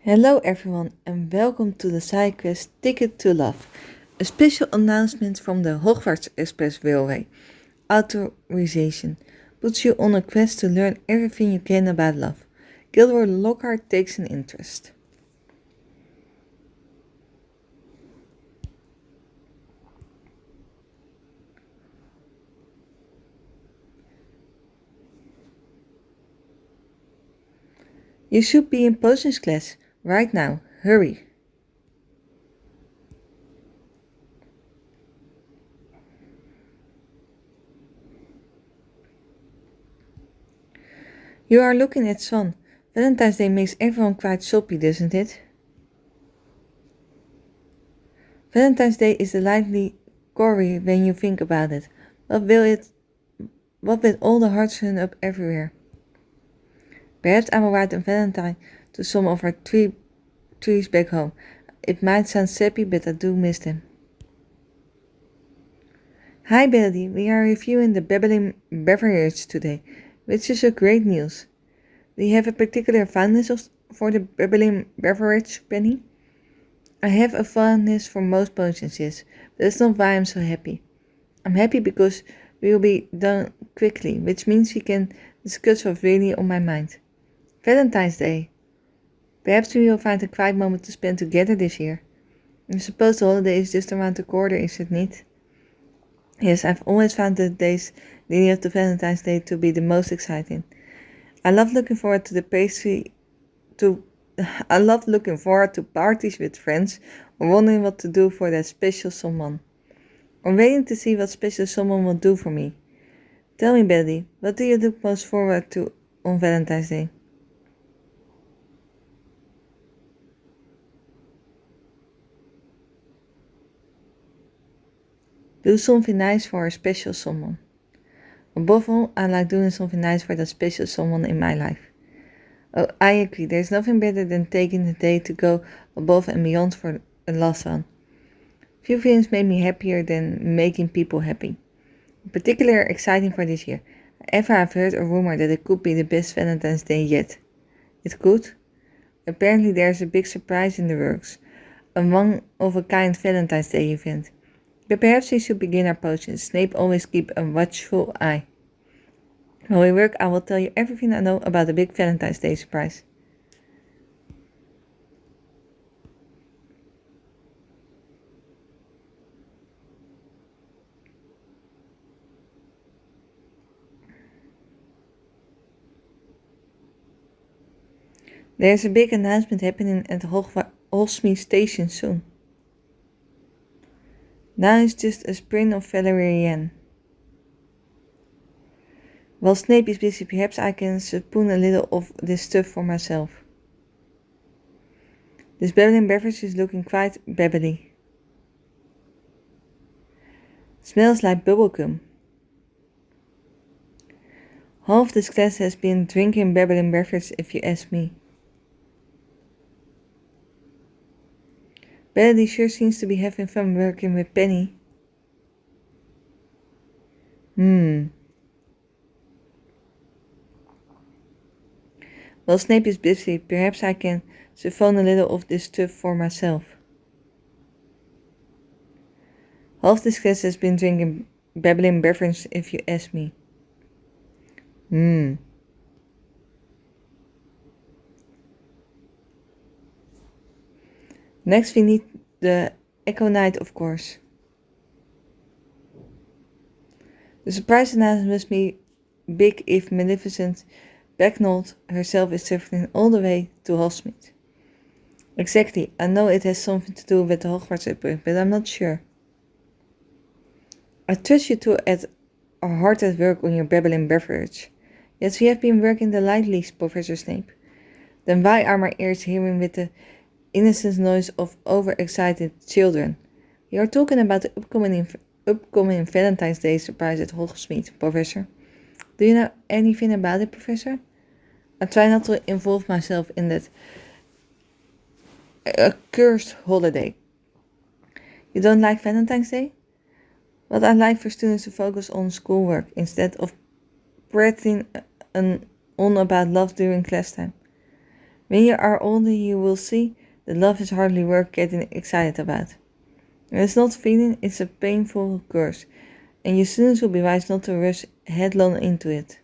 Hello everyone and welcome to the side quest Ticket to Love, a special announcement from the Hogwarts Express Railway Authorization puts you on a quest to learn everything you can about love. Gilderoy Lockhart takes an interest. You should be in potions class right now. Hurry. You are looking at sun. Valentine's Day makes everyone quite soppy, doesn't it? Valentine's Day is delightfully gory when you think about it. What with all the hearts hung up everywhere? Perhaps I will write a Valentine to some of our trees back home. It might sound sappy, but I do miss them. Hi Betty, we are reviewing the bubbling beverage today, which is a great news. Do you have a particular fondness for the bubbling beverage, Penny? I have a fondness for most potions, yes, but that's not why I'm so happy. I'm happy because we will be done quickly, which means we can discuss what's really on my mind. Valentine's Day. Perhaps we will find a quiet moment to spend together this year. I suppose the holiday is just around the corner, is it not? Yes, I've always found the days leading up to Valentine's Day to be the most exciting. I love looking forward to I love looking forward to parties with friends or wondering what to do for that special someone. Or waiting to see what special someone will do for me. Tell me, Betty, what do you look most forward to on Valentine's Day? Do something nice for a special someone. Above all, I like doing something nice for that special someone in my life. Oh, I agree, there's nothing better than taking the day to go above and beyond for a loved one. Few things made me happier than making people happy. In particular, exciting for this year. I've heard a rumor that it could be the best Valentine's Day yet. It could? Apparently there's a big surprise in the works. A one-of-a-kind Valentine's Day event. But perhaps we should begin our potions. Snape always keep a watchful eye. While we work, I will tell you everything I know about the big Valentine's Day surprise. There's a big announcement happening at Hogsmeade Station soon. Now it's just a sprint of Valerian. While Snape is busy, perhaps I can spoon a little of this stuff for myself. This babbling beverage is looking quite babbly. Smells like bubblegum. Half this class has been drinking babbling beverage, if you ask me. Betty sure seems to be having fun working with Penny. While Snape is busy, perhaps I can siphon a little of this stuff for myself. Half this class has been drinking babbling beverage, if you ask me. Next we need the Echo Knight, of course. The surprise announcement must be big if Maleficent Bagnold herself is traveling all the way to Hogsmeade. Exactly, I know it has something to do with the Hogwarts Express, but I'm not sure. I trust you two are hard at work on your babbling beverage. Yes, we have been working delightfully, Professor Snape. Then why are my ears hearing with the innocent noise of overexcited children? You are talking about the upcoming Valentine's Day surprise at Hogsmeade, Professor. Do you know anything about it, Professor? I try not to involve myself in that accursed holiday. You don't like Valentine's Day? Well, I like for students to focus on schoolwork instead of prattling on about love during class time. When you are older, you will see that love is hardly worth getting excited about. It's not feeling, it's a painful curse, and you students will be wise not to rush headlong into it.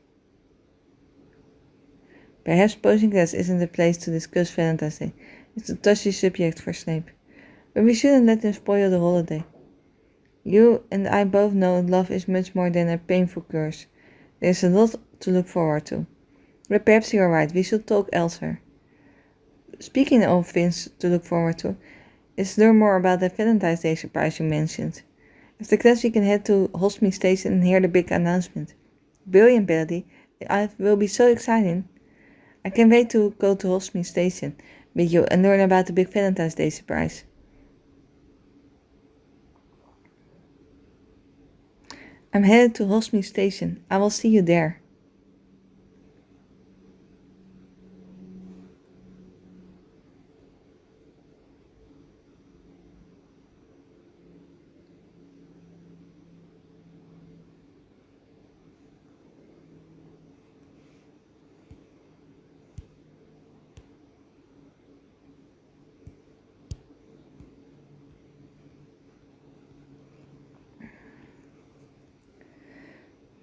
Perhaps posing class isn't the place to discuss Valentine's Day. It's a touchy subject for Snape. But we shouldn't let him spoil the holiday. You and I both know love is much more than a painful curse. There's a lot to look forward to. But perhaps you're right, we should talk elsewhere. Speaking of things to look forward to, let's learn more about that Valentine's Day surprise you mentioned. After class we can head to Hogsmeade Station and hear the big announcement. Brilliant, Betty. It will be so exciting. I can't wait to go to Hogsmeade Station with you and learn about the big Valentine's Day surprise. I'm headed to Hogsmeade Station. I will see you there.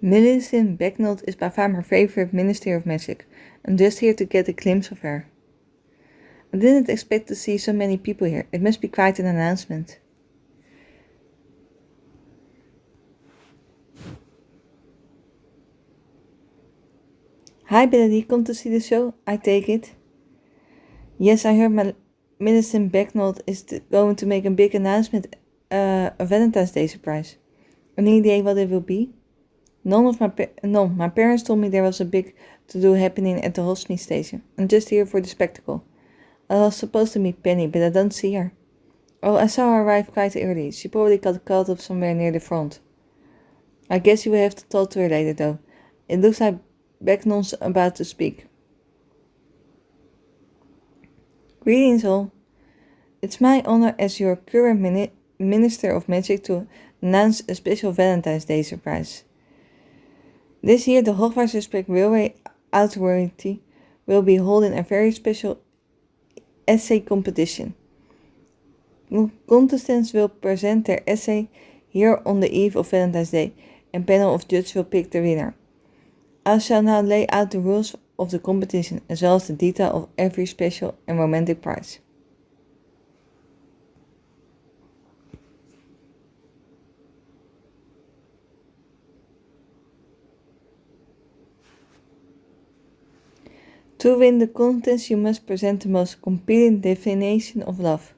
Millicent Becknold is by far my favorite Minister of Magic. I'm just here to get a glimpse of her. I didn't expect to see so many people here. It must be quite an announcement. Hi, Betty, come to see the show? I take it. Yes, I heard Millicent Becknold is going to make a big announcement, a Valentine's Day surprise. Any idea what it will be? No, my parents told me there was a big to-do happening at the Hogsmeade Station. I'm just here for the spectacle. I was supposed to meet Penny, but I don't see her. Oh, I saw her arrive quite early. She probably got caught up somewhere near the front. I guess you will have to talk to her later, though. It looks like Becknold's about to speak. Greetings all. It's my honor as your current Minister of Magic to announce a special Valentine's Day surprise. This year, the Hogwarts Express Railway Authority will be holding a very special essay competition. Contestants will present their essay here on the eve of Valentine's Day, and a panel of judges will pick the winner. I shall now lay out the rules of the competition as well as the detail of every special and romantic prize. To win the contest, you must present the most compelling definition of love.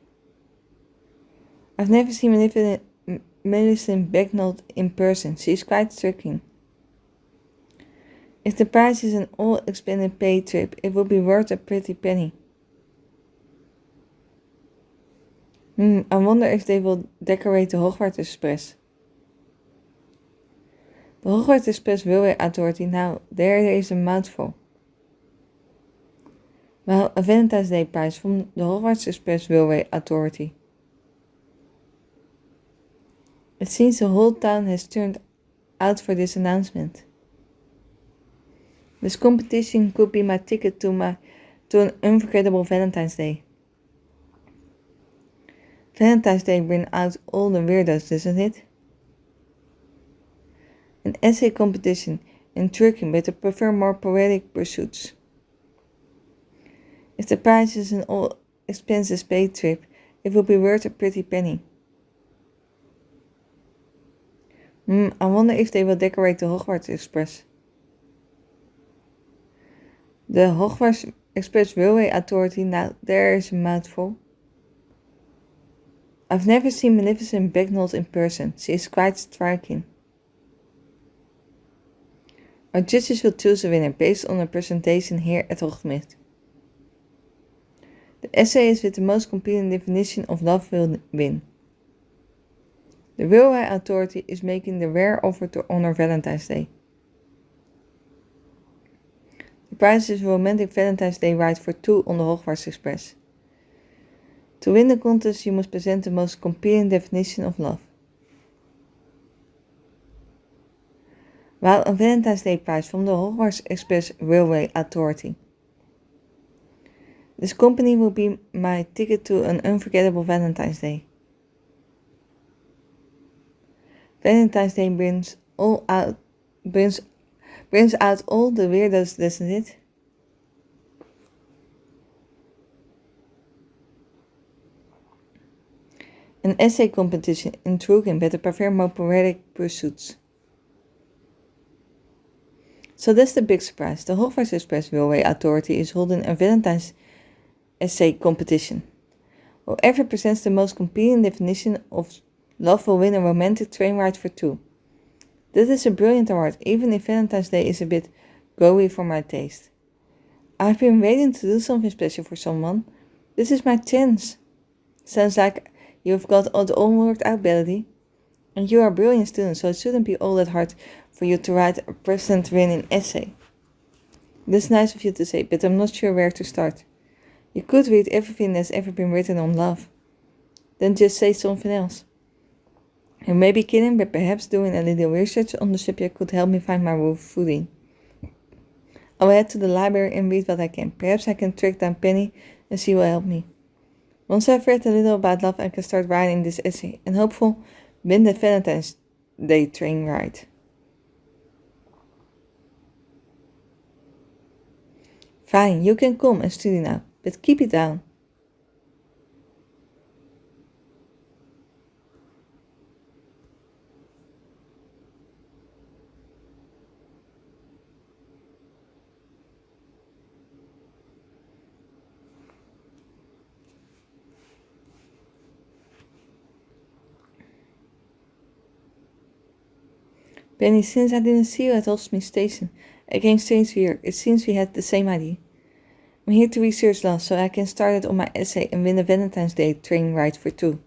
I've never seen Millicent Becknold in person. She is quite striking. If the prize is an all-expense paid trip, it will be worth a pretty penny. I wonder if they will decorate the Hogwarts Express. The Hogwarts Express Railway Authority, now there is a mouthful. Well, a Valentine's Day prize from the Hogwarts Express Railway Authority. It seems the whole town has turned out for this announcement. This competition could be my ticket to an unforgettable Valentine's Day. Valentine's Day brings out all the weirdos, doesn't it? An essay competition, intriguing, but I prefer more poetic pursuits. If the prize is an all-expenses paid trip, it will be worth a pretty penny. I wonder if they will decorate the Hogwarts Express. The Hogwarts Express Railway Authority, now there is a mouthful. I've never seen Millicent Becknold in person. She is quite striking. Our judges will choose a winner based on a presentation here at Hogsmeade. The essayist with the most compelling definition of love will win. The Railway Authority is making the rare offer to honor Valentine's Day. The prize is a romantic Valentine's Day ride for two on the Hogwarts Express. To win the contest, you must present the most compelling definition of love. While a Valentine's Day prize from the Hogwarts Express Railway Authority. This company will be my ticket to an unforgettable Valentine's Day. Valentine's Day brings out all the weirdos, doesn't it? An essay competition, intriguing, but I prefer more poetic pursuits. So that's the big surprise. The Hogwarts Express Railway Authority is holding a Valentine's essay competition. Whoever presents the most compelling definition of love will win a romantic train ride for two. This is a brilliant award, even if Valentine's Day is a bit gory for my taste. I've been waiting to do something special for someone. This is my chance. Sounds like you've got it all worked out, Melody. And you are a brilliant student, so it shouldn't be all that hard for you to write a present-winning essay. That's nice of you to say, but I'm not sure where to start. You could read everything that's ever been written on love. Then just say something else. You may be kidding, but perhaps doing a little research on the subject could help me find my footing. I will head to the library and read what I can. Perhaps I can track down Penny and she will help me. Once I've read a little about love, I can start writing this essay and hopefully win the Valentine's Day train ride. Fine, you can come and study now, but keep it down. Penny, since I didn't see you at Hogsmeade Station, I came straight here. It seems we had the same idea. I'm here to research love so I can start it on my essay and win a Valentine's Day train ride for two.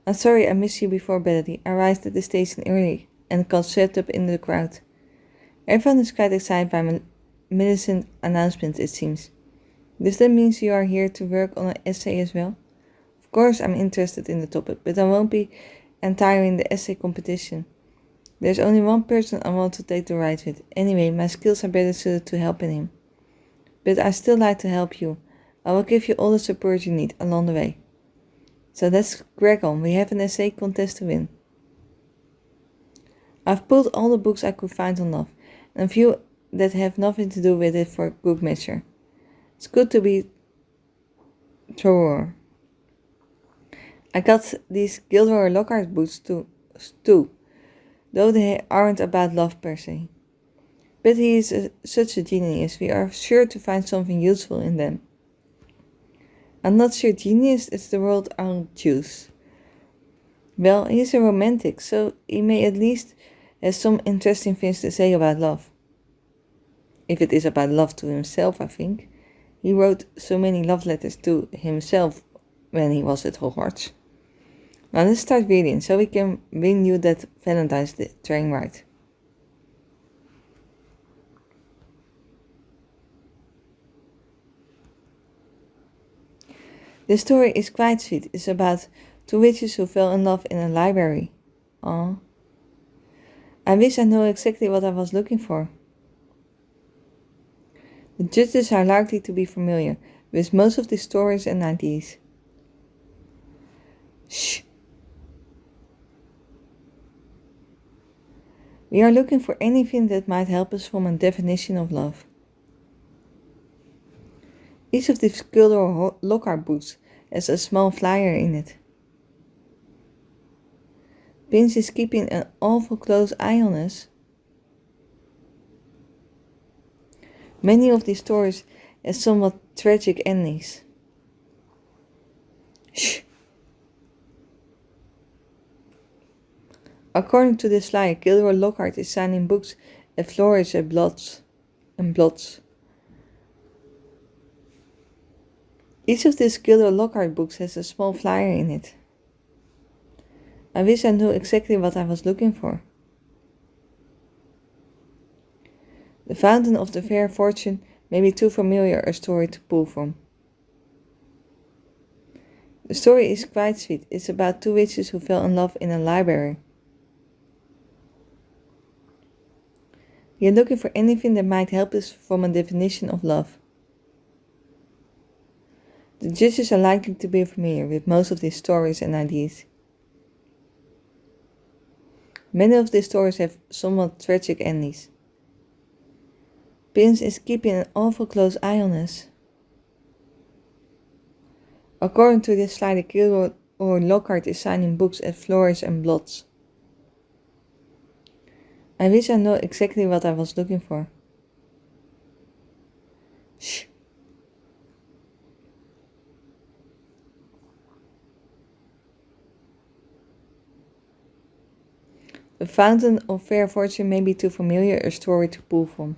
I'm sorry I missed you before, Melody. I arrived at the station early and got swept up in the crowd. Everyone is quite excited by my Millicent announcement, it seems. Does that mean you are here to work on an essay as well? Of course I'm interested in the topic, but I won't be entering the essay competition. There's only one person I want to take the ride with. Anyway, my skills are better suited to helping him. But I still like to help you. I will give you all the support you need along the way. So let's crack on. We have an essay contest to win. I've pulled all the books I could find on love, and a few that have nothing to do with it for good measure. It's good to be thorough. I got these Gilderoy Lockhart books too, though they aren't about love per se. But he is such a genius, we are sure to find something useful in them. I'm not sure genius is the word I'll choose. Well, he's a romantic, so he may at least have some interesting things to say about love. If it is about love to himself, I think. He wrote so many love letters to himself when he was at Hogwarts. Now let's start reading, so we can win you that Valentine's Day train ride. The story is quite sweet. It's about two witches who fell in love in a library. Aww. I wish I knew exactly what I was looking for. The judges are likely to be familiar with most of the stories and ideas. Shh! We are looking for anything that might help us form a definition of love. Each of these Gilderoy Lockhart books has a small flyer in it. Pinch is keeping an awful close eye on us. Many of these stories have somewhat tragic endings. Shh! According to this flyer, Gilderoy Lockhart is signing books at Flourish and Blots. Each of these Gilderoy Lockhart books has a small flyer in it. I wish I knew exactly what I was looking for. The Fountain of the Fair Fortune may be too familiar a story to pull from. The story is quite sweet. It's about two witches who fell in love in a library. We are looking for anything that might help us form a definition of love. The judges are likely to be familiar with most of these stories and ideas. Many of these stories have somewhat tragic endings. Pins is keeping an awful close eye on us. According to this slide, Gilderoy Lockhart is signing books at Flourish and Blots. I wish I know exactly what I was looking for. Shh. The Fountain of Fair Fortune may be too familiar a story to pull from.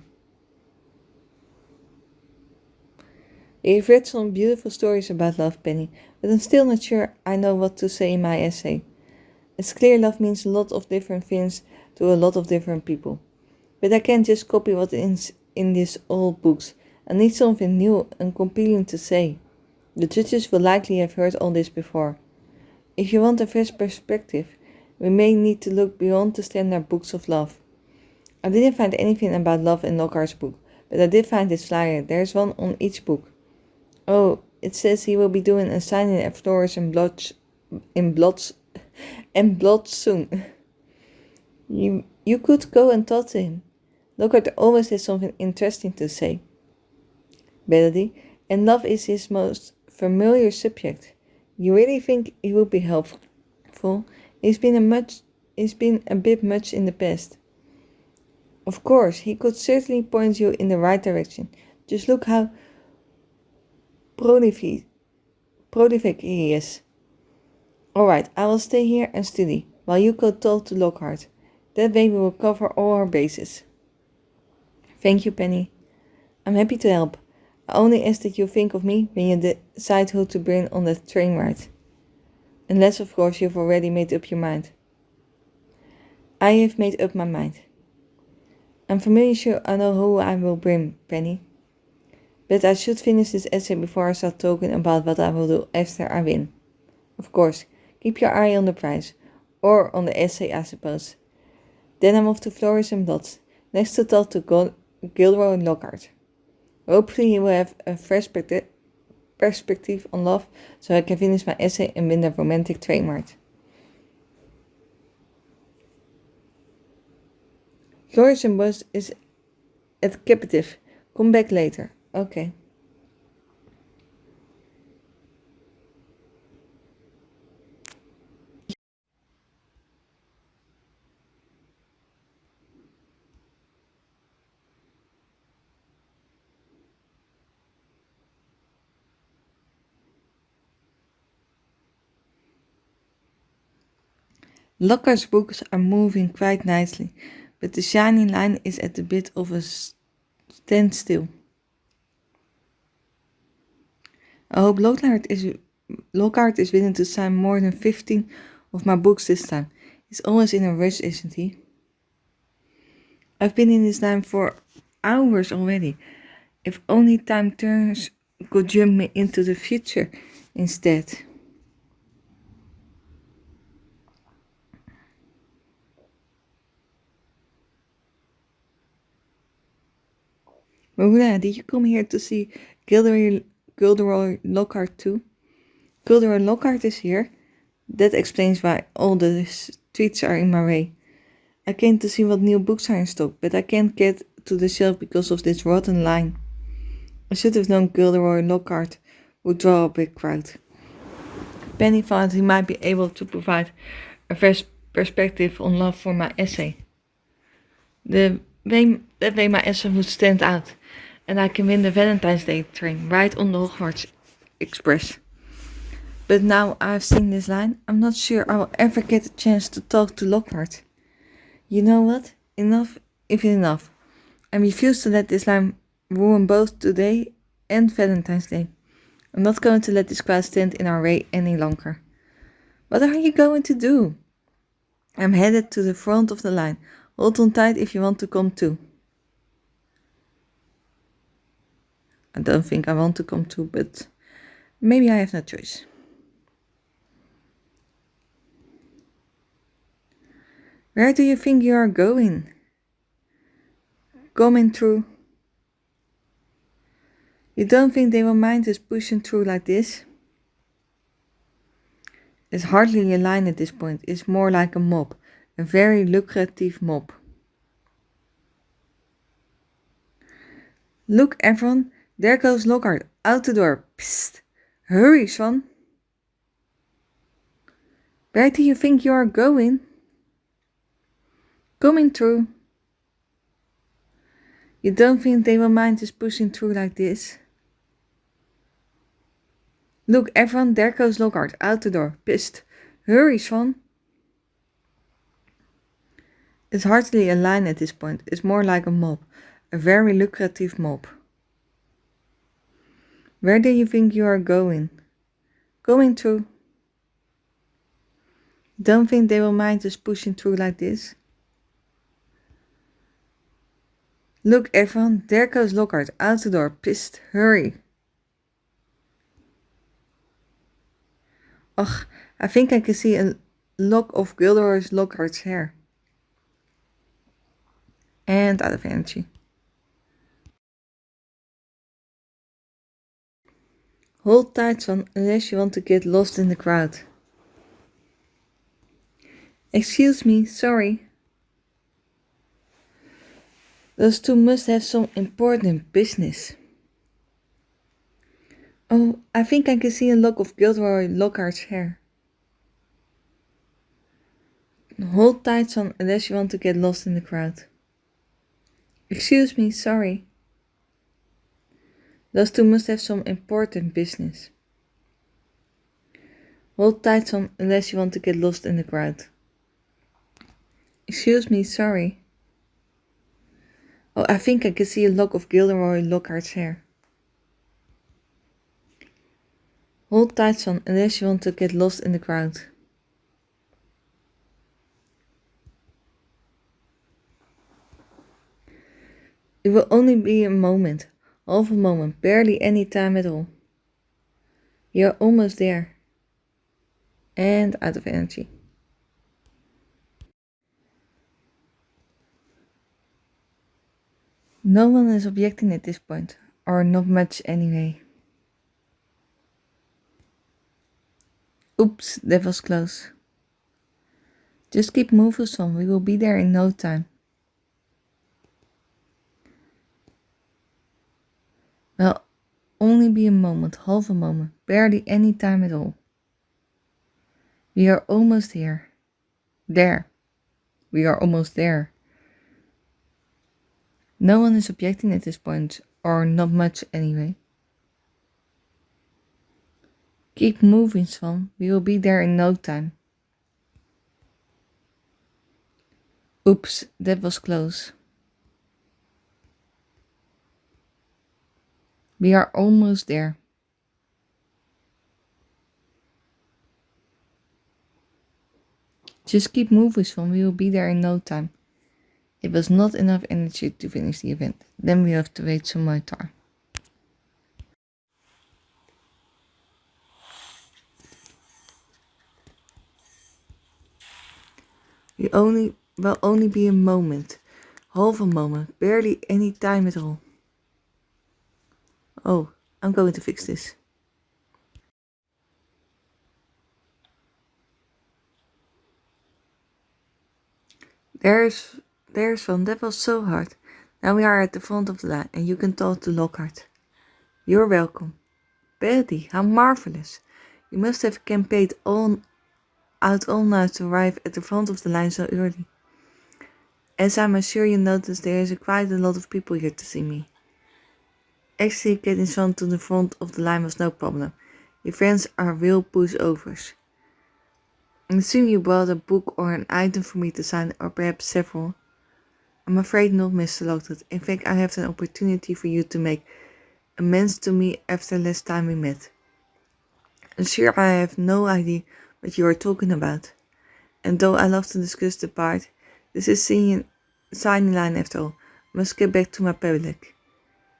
You've read some beautiful stories about love, Penny, but I'm still not sure I know what to say in my essay. It's clear love means a lot of different things to a lot of different people. But I can't just copy what is in these old books. I need something new and compelling to say. The judges will likely have heard all this before. If you want a fresh perspective, we may need to look beyond the standard books of love. I didn't find anything about love in Lockhart's book, but I did find this flyer. There's one on each book. Oh, it says he will be doing a signing at Flourish and Blots soon. You could go and talk to him. Lockhart always has something interesting to say. Melody, and love is his most familiar subject. You really think he would be helpful? He's been a bit much in the past. Of course, he could certainly point you in the right direction. Just look how prolific he is. Alright, I will stay here and study, while you go talk to Lockhart. That way we will cover all our bases. Thank you, Penny. I'm happy to help. I only ask that you think of me when you decide who to bring on that train ride. Unless, of course, you've already made up your mind. I have made up my mind. I'm familiar sure I know who I will bring, Penny. But I should finish this essay before I start talking about what I will do after I win. Of course, keep your eye on the prize. Or on the essay, I suppose. Then I'm off to Flourish and Blots, next to talk to Gilderoy Lockhart. Hopefully he will have a fresh perspective on love, so I can finish my essay and win the romantic train ride. Flourish and Blots is at captive. Come back later. Okay. Lockhart's books are moving quite nicely, but the shining line is at a bit of a standstill. I hope Lockhart is willing to sign more than 15 of my books this time. He's always in a rush, isn't he? I've been in this line for hours already. If only time turns could jump me into the future instead. Maruna, did you come here to see Gilderoy Lockhart too? Gilderoy Lockhart is here. That explains why all the streets are in my way. I came to see what new books are in stock, but I can't get to the shelf because of this rotten line. I should have known Gilderoy Lockhart would draw a big crowd. Penny thought he might be able to provide a fresh perspective on love for my essay. That way my essay would stand out, and I can win the Valentine's Day train right on the Hogwarts Express. But now I've seen this line, I'm not sure I will ever get a chance to talk to Lockhart. You know what? Enough is enough. I refuse to let this line ruin both today and Valentine's Day. I'm not going to let this crowd stand in our way any longer. What are you going to do? I'm headed to the front of the line. Hold on tight if you want to come too. I don't think I want to come too, but maybe I have no choice. Where do you think you are going? Coming through. You don't think they will mind us pushing through like this? It's hardly a line at this point, it's more like a mob, a very lucrative mob. Look everyone, there goes Lockhart, out the door, psst! Hurry son! Where do you think you are going? Coming through. You don't think they will mind us pushing through like this? Look everyone, there goes Lockhart, out the door, pissed. Hurry son! It's hardly a line at this point, it's more like a mob, a very lucrative mob. Where do you think you are going? Going through. Don't think they will mind us pushing through like this? Look everyone, there goes Lockhart, out the door, pissed. Hurry! Ugh, I think I can see a lock of Gilderoy Lockhart's hair. And out of energy. Hold tight son, unless you want to get lost in the crowd. Excuse me, sorry. Those two must have some important business. Oh, I think I can see a lock of Gilderoy Lockhart's hair. Hold tight son, unless you want to get lost in the crowd. Excuse me, sorry. Those two must have some important business. Hold tight son, unless you want to get lost in the crowd. Excuse me, sorry. Oh, I think I can see a lock of Gilderoy Lockhart's hair. Hold tight son, unless you want to get lost in the crowd. It will only be a moment, half a moment, barely any time at all. You're almost there. And out of energy. No one is objecting at this point, or not much anyway. Oops, that was close. Just keep moving son, we will be there in no time. Well, only be a moment, half a moment, barely any time at all. We are almost here. There. We are almost there. No one is objecting at this point, or not much anyway. Keep moving, Swan. We will be there in no time. Oops, that was close. We are almost there. Just keep moving, Swan. We will be there in no time. It was not enough energy to finish the event. Then we have to wait some more time. Will only be a moment, half a moment, barely any time at all. Oh, I'm going to fix this. There's one. That was so hard. Now we are at the front of the line and you can talk to Lockhart. You're welcome. Betty, how marvelous. You must have campaigned out all night to arrive at the front of the line so early. As I'm sure you noticed, there is quite a lot of people here to see me. Actually, getting Swan to the front of the line was no problem. Your friends are real pushovers. I assume you brought a book or an item for me to sign, or perhaps several. I'm afraid not, Mr. Lockhart. In fact, I have an opportunity for you to make amends to me after last time we met. I'm sure I have no idea what you are talking about. And though I love to discuss the part, this is signing line after all. I must get back to my public.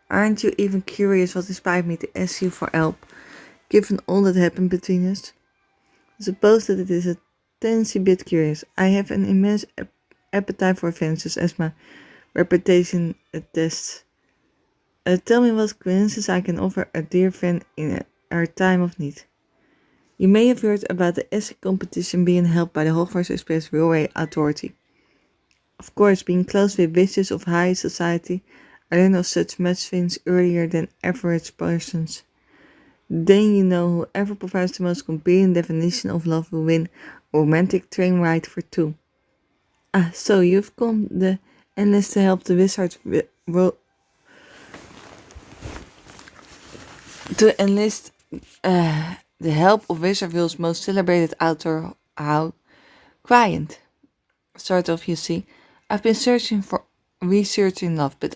Aren't you even curious what inspired me to ask you for help, given all that happened between us? I suppose that it is a teensy bit curious. I have an immense appetite for adventures, as my reputation attests. Tell me what coincidence I can offer a dear friend in our time of need. You may have heard about the essay competition being held by the Hogwarts Express Railway Authority. Of course, being close with witches of high society, I learned of such much things earlier than average persons. Then you know whoever provides the most compelling definition of love will win a romantic train ride for two. Ah, so you've come the endless to help the wizard to enlist the help of Wizardville's most celebrated author. How quiet, sort of. You see, I've been researching love, but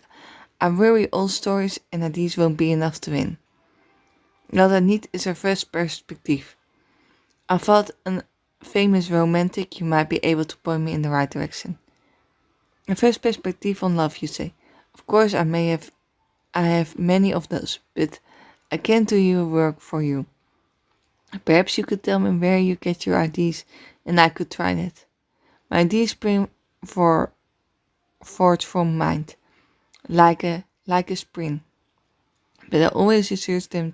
I worry all stories and ideas won't be enough to win. What I need is a fresh perspective. I thought a famous romantic, you might be able to point me in the right direction. A fresh perspective on love, you say. Of course, I have many of those, but I can't do your work for you. Perhaps you could tell me where you get your ideas, and I could try that. My ideas spring for forth from mind, like a spring, but I always research them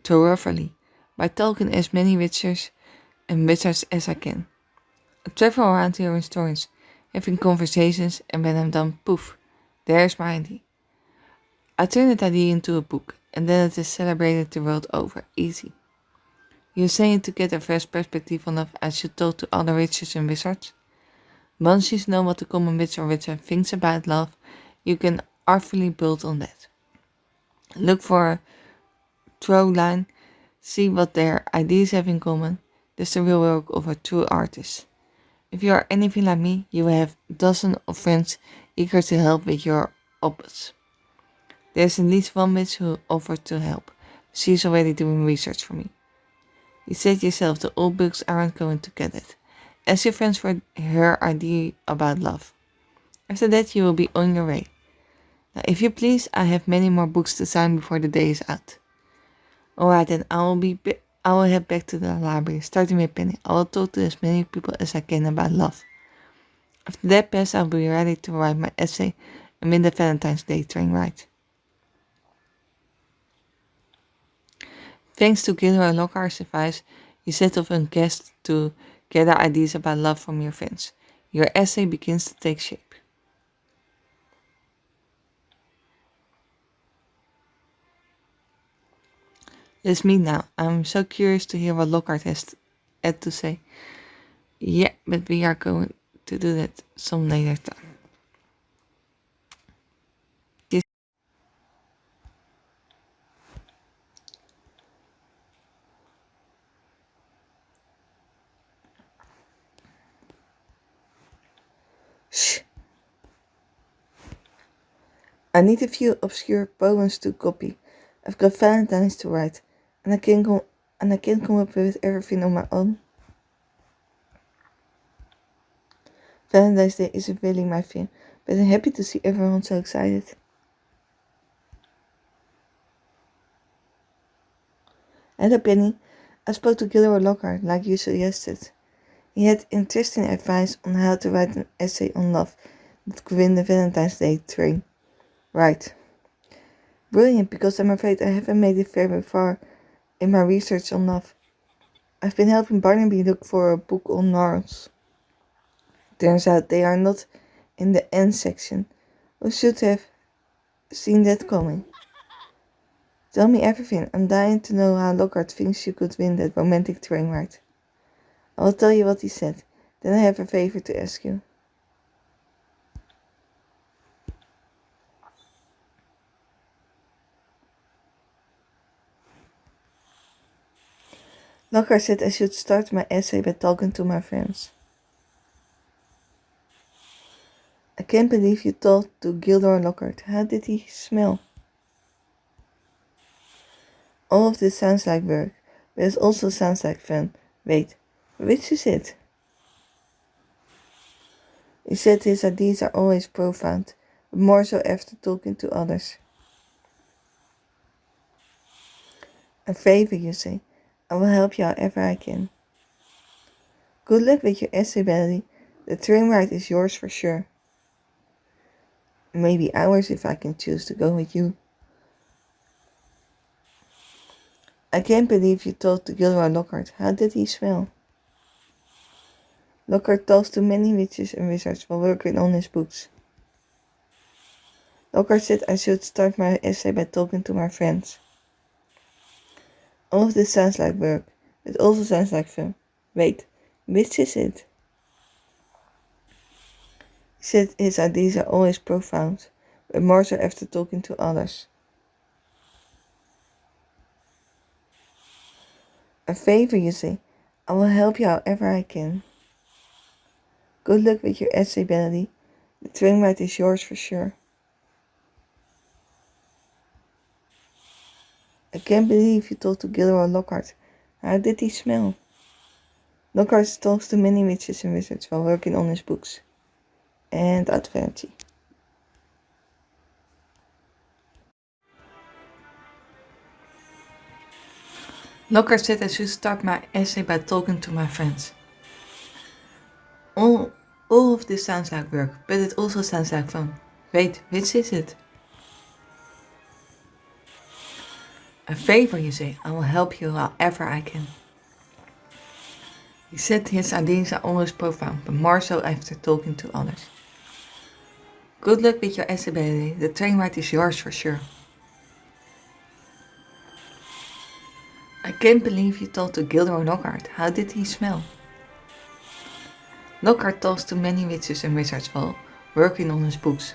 thoroughly, by talking as many wizards as I can. I travel around hearing stories, having conversations, and when I'm done, poof, there's my idea. I turn that idea into a book, and then it is celebrated the world over, easy. You're saying to get a fresh perspective on love, I should talk to other witches and wizards? Once you know what the common witch or wizard thinks about love, you can artfully build on that. Look for a through line, see what their ideas have in common. That's the real work of a true artist. If you are anything like me, you will have dozens of friends eager to help with your opus. There's at least one witch who offered to help. She's already doing research for me. You said yourself the old books aren't going to get it. Ask your friends for her idea about love. After that, you will be on your way. Now, if you please, I have many more books to sign before the day is out. Alright, then I will head back to the library, starting with Penny. I will talk to as many people as I can about love. After that pass, I'll be ready to write my essay and win the Valentine's Day train ride. Thanks to Gilderoy Lockhart's advice, you set off a guest to gather ideas about love from your friends. Your essay begins to take shape. Let's meet now. I'm so curious to hear what Lockhart had to say. Yeah, but we are going to do that some later time. Shh. I need a few obscure poems to copy. I've got Valentines to write, and I can't come up with everything on my own. Valentine's Day isn't really my thing, but I'm happy to see everyone so excited. Hello, Penny. I spoke to Gilderoy Lockhart, like you suggested. He had interesting advice on how to write an essay on love that could win the Valentine's Day train. Right. Brilliant, because I'm afraid I haven't made it very far in my research on love. I've been helping Barnaby look for a book on Norse. Turns out they are not in the N section. Who should have seen that coming? Tell me everything. I'm dying to know how Lockhart thinks you could win that romantic train ride. I will tell you what he said. Then I have a favor to ask you. Lockhart said I should start my essay by talking to my friends. I can't believe you talked to Gilderoy Lockhart. How did he smell? All of this sounds like work, but it also sounds like fun. Wait, which is it? He said his ideas are always profound, but more so after talking to others. A favor, you say. I will help you however I can. Good luck with your essay, Belly. The train ride is yours for sure. maybe hours if I can choose to go with you. I can't believe you talked to Gilderoy Lockhart. How did he smell? Lockhart talks to many witches and wizards while working on his books. Lockhart said I should start my essay by talking to my friends. All of this sounds like work. It also sounds like fun. Wait, which is it? He said his ideas are always profound, but more so after talking to others. A favor, you say. I will help you however I can. Good luck with your essay, Benedict. The train ride is yours for sure. I can't believe you talked to Gilderoy Lockhart. How did he smell? Lockhart talks to many witches and wizards while working on his books. And advertentie. Lockhart said I should start my essay by talking to my friends. All of this sounds like work, but it also sounds like fun. Wait, which is it? A favor, you say. I will help you however I can. He said his ideas are always profound, but more so after talking to others. Good luck with your essay, Benedict. The train ride is yours for sure. I can't believe you talked to Gilderoy Lockhart. How did he smell? Lockhart talks to many witches and wizards while working on his books.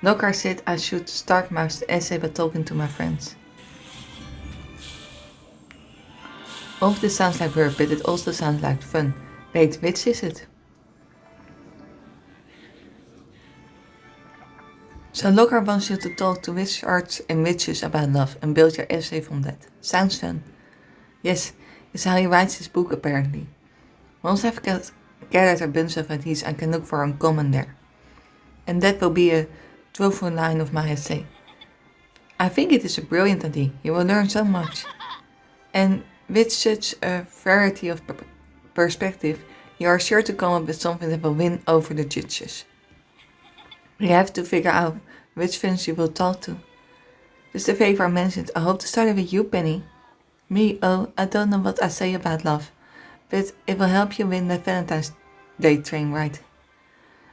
Lockhart said I should start my essay by talking to my friends. All of this sounds like work, but it also sounds like fun. Wait, which is it? So Lockhart wants you to talk to wizards and witches about love and build your essay from that. Sounds fun. Yes, it's how he writes his book apparently. Once I've gathered a bunch of ideas, I can look for a common there. And that will be a truthful line of my essay. I think it is a brilliant idea. You will learn so much. And with such a variety of perspective, you are sure to come up with something that will win over the judges. You have to figure out which friends you will talk to. Just a favor I mentioned, I hope to start it with you, Penny. Me, oh, I don't know what I say about love, but it will help you win the Valentine's Day train ride.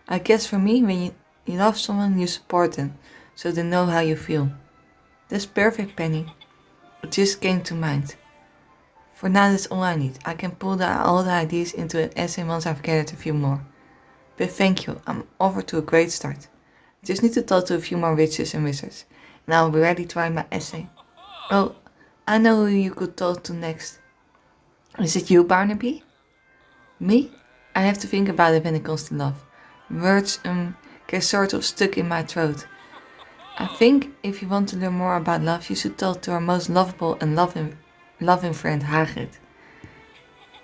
I guess for me, when you love someone, you support them, so they know how you feel. That's perfect, Penny. It just came to mind. For now, that's all I need. I can pull all the ideas into an essay once I've gathered a few more. But thank you, I'm off to a great start. I just need to talk to a few more witches and wizards, and I'll be ready to write my essay. Oh, I know who you could talk to next. Is it you, Barnaby? Me? I have to think about it when it comes to love. Words get sort of stuck in my throat. I think if you want to learn more about love, you should talk to our most lovable and loving friend Hagrid.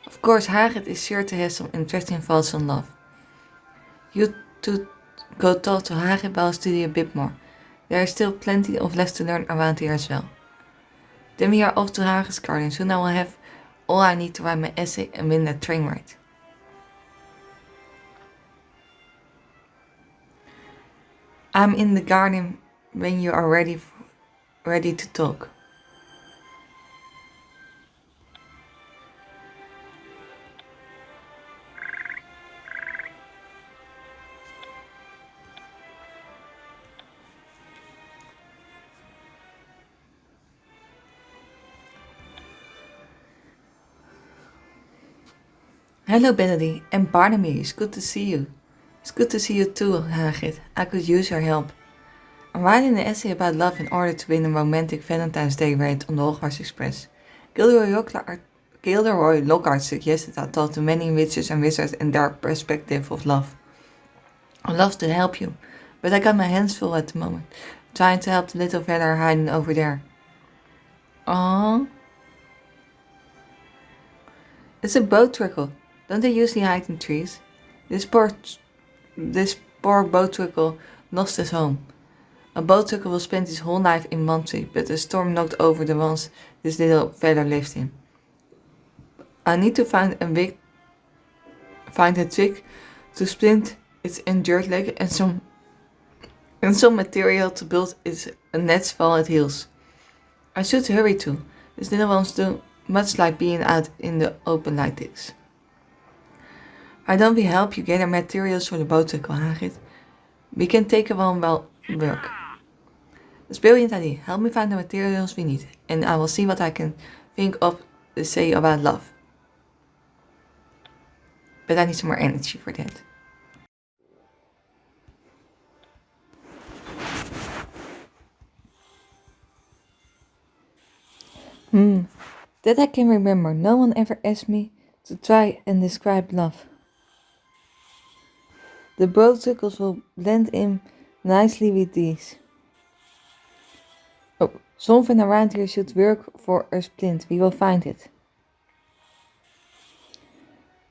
Of course, Hagrid is sure to have some interesting thoughts on love. You two go talk to Hagrid while I study a bit more. There is still plenty of less to learn around here as well. Then we are off to Hagrid's garden. Soon I will have all I need to write my essay and win that train ride. I'm in the garden when you are ready to talk. Hello, Benedict and Barnaby. It's good to see you. It's good to see you too, Hagrid. I could use your help. I'm writing an essay about love in order to win a romantic Valentine's Day ride on the Hogwarts Express. Gilderoy Lockhart suggested I talk to many witches and wizards and their perspective of love. I'd love to help you, but I got my hands full at the moment, trying to help the little fella hiding over there. Aww. It's a boat trickle. Don't they usually hide in trees? This poor boat trickle lost his home. A boat trickle will spend his whole life in one tree, but a storm knocked over the ones this little fella lived in. I need to find a trick to splint its injured leg and some And some material to build is a net while it heals. I should hurry too. These little ones do much like being out in the open like this. Why don't we help you gather materials for the bootcycle, Hagrid? We can take a while work. That's a brilliant idea. Help me find the materials we need, and I will see what I can think of to say about love. But I need some more energy for that. That I can remember. No one ever asked me to try and describe love. The bootcycles will blend in nicely with these. Oh, something around here should work for a splint. We will find it.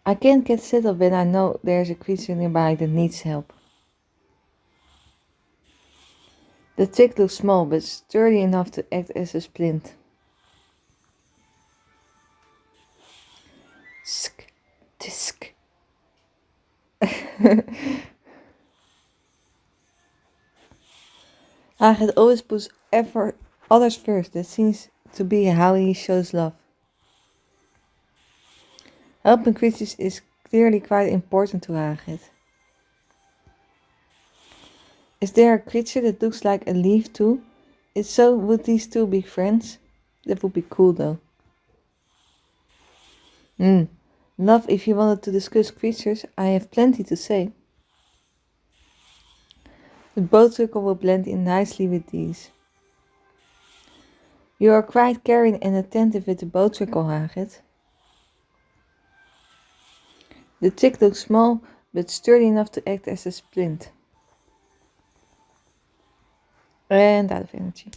I can't get settled when I know there's a creature nearby that needs help. The trick looks small, but sturdy enough to act as a splint. Sk, tisk. Hagrid always puts others first. That seems to be how he shows love. Helping creatures is clearly quite important to Hagrid. Is there a creature that looks like a leaf too? If so, would these two be friends? That would be cool though. Love, if you wanted to discuss creatures, I have plenty to say. The bootcycle will blend in nicely with these. You are quite caring and attentive with the bootcycle, Hagrid. The trick looks small, but sturdy enough to act as a splint. And out of energy.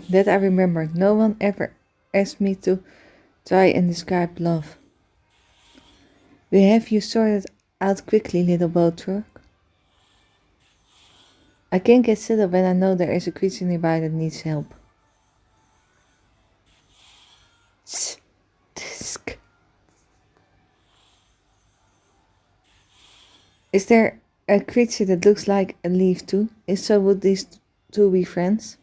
That I remember. No one ever asked me to try and describe love. We have you sorted out quickly, little boat truck. I can't get settled when I know there is a creature nearby that needs help. Tisk. Is there a creature that looks like a leaf too? If so, would these two be friends?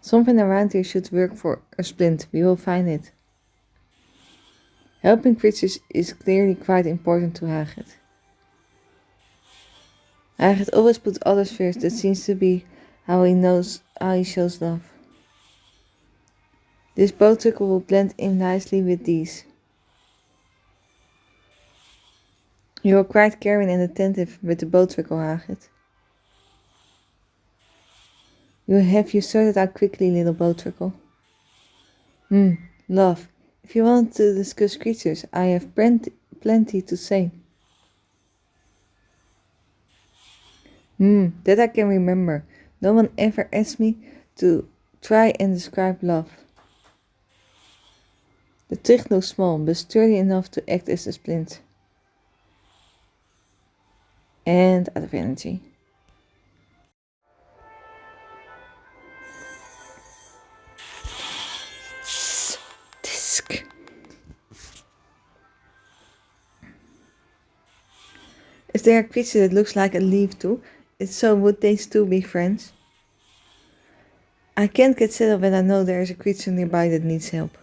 Something around here should work for a splint. We will find it. Helping creatures is clearly quite important to Hagrid. Hagrid always puts others first. That seems to be how he shows love. This bootcycle will blend in nicely with these. You are quite caring and attentive with the bootcycle, Hagrid. You sorted out quickly, little bootcycle. Love. If you want to discuss creatures, I have plenty to say. That I can remember. No one ever asked me to try and describe love. The trick looks small, but sturdy enough to act as a splint. And out of energy. Disc. Is there a creature that looks like a leaf too? If so, would these two be friends? I can't get settled when I know there is a creature nearby that needs help.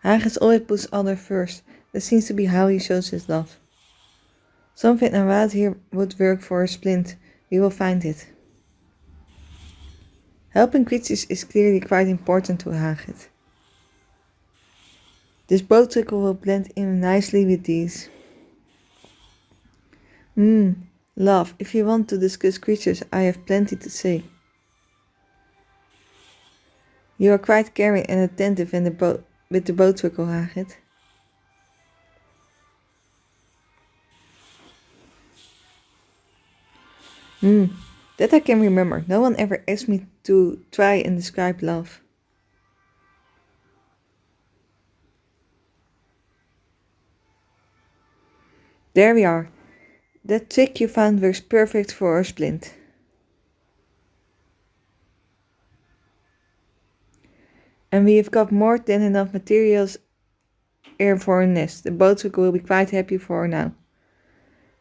Hagrid always puts others first. That seems to be how he shows his love. Something around here would work for a splint. We will find it. Helping creatures is clearly quite important to Hagrid. This bootcycle will blend in nicely with these. Love, if you want to discuss creatures, I have plenty to say. You are quite caring and attentive with the bootcycle, Hagrid. That I can remember. No one ever asked me to try and describe love. There we are. That trick you found works perfect for a splint. And we have got more than enough materials air for a nest. The boathook will be quite happy for now.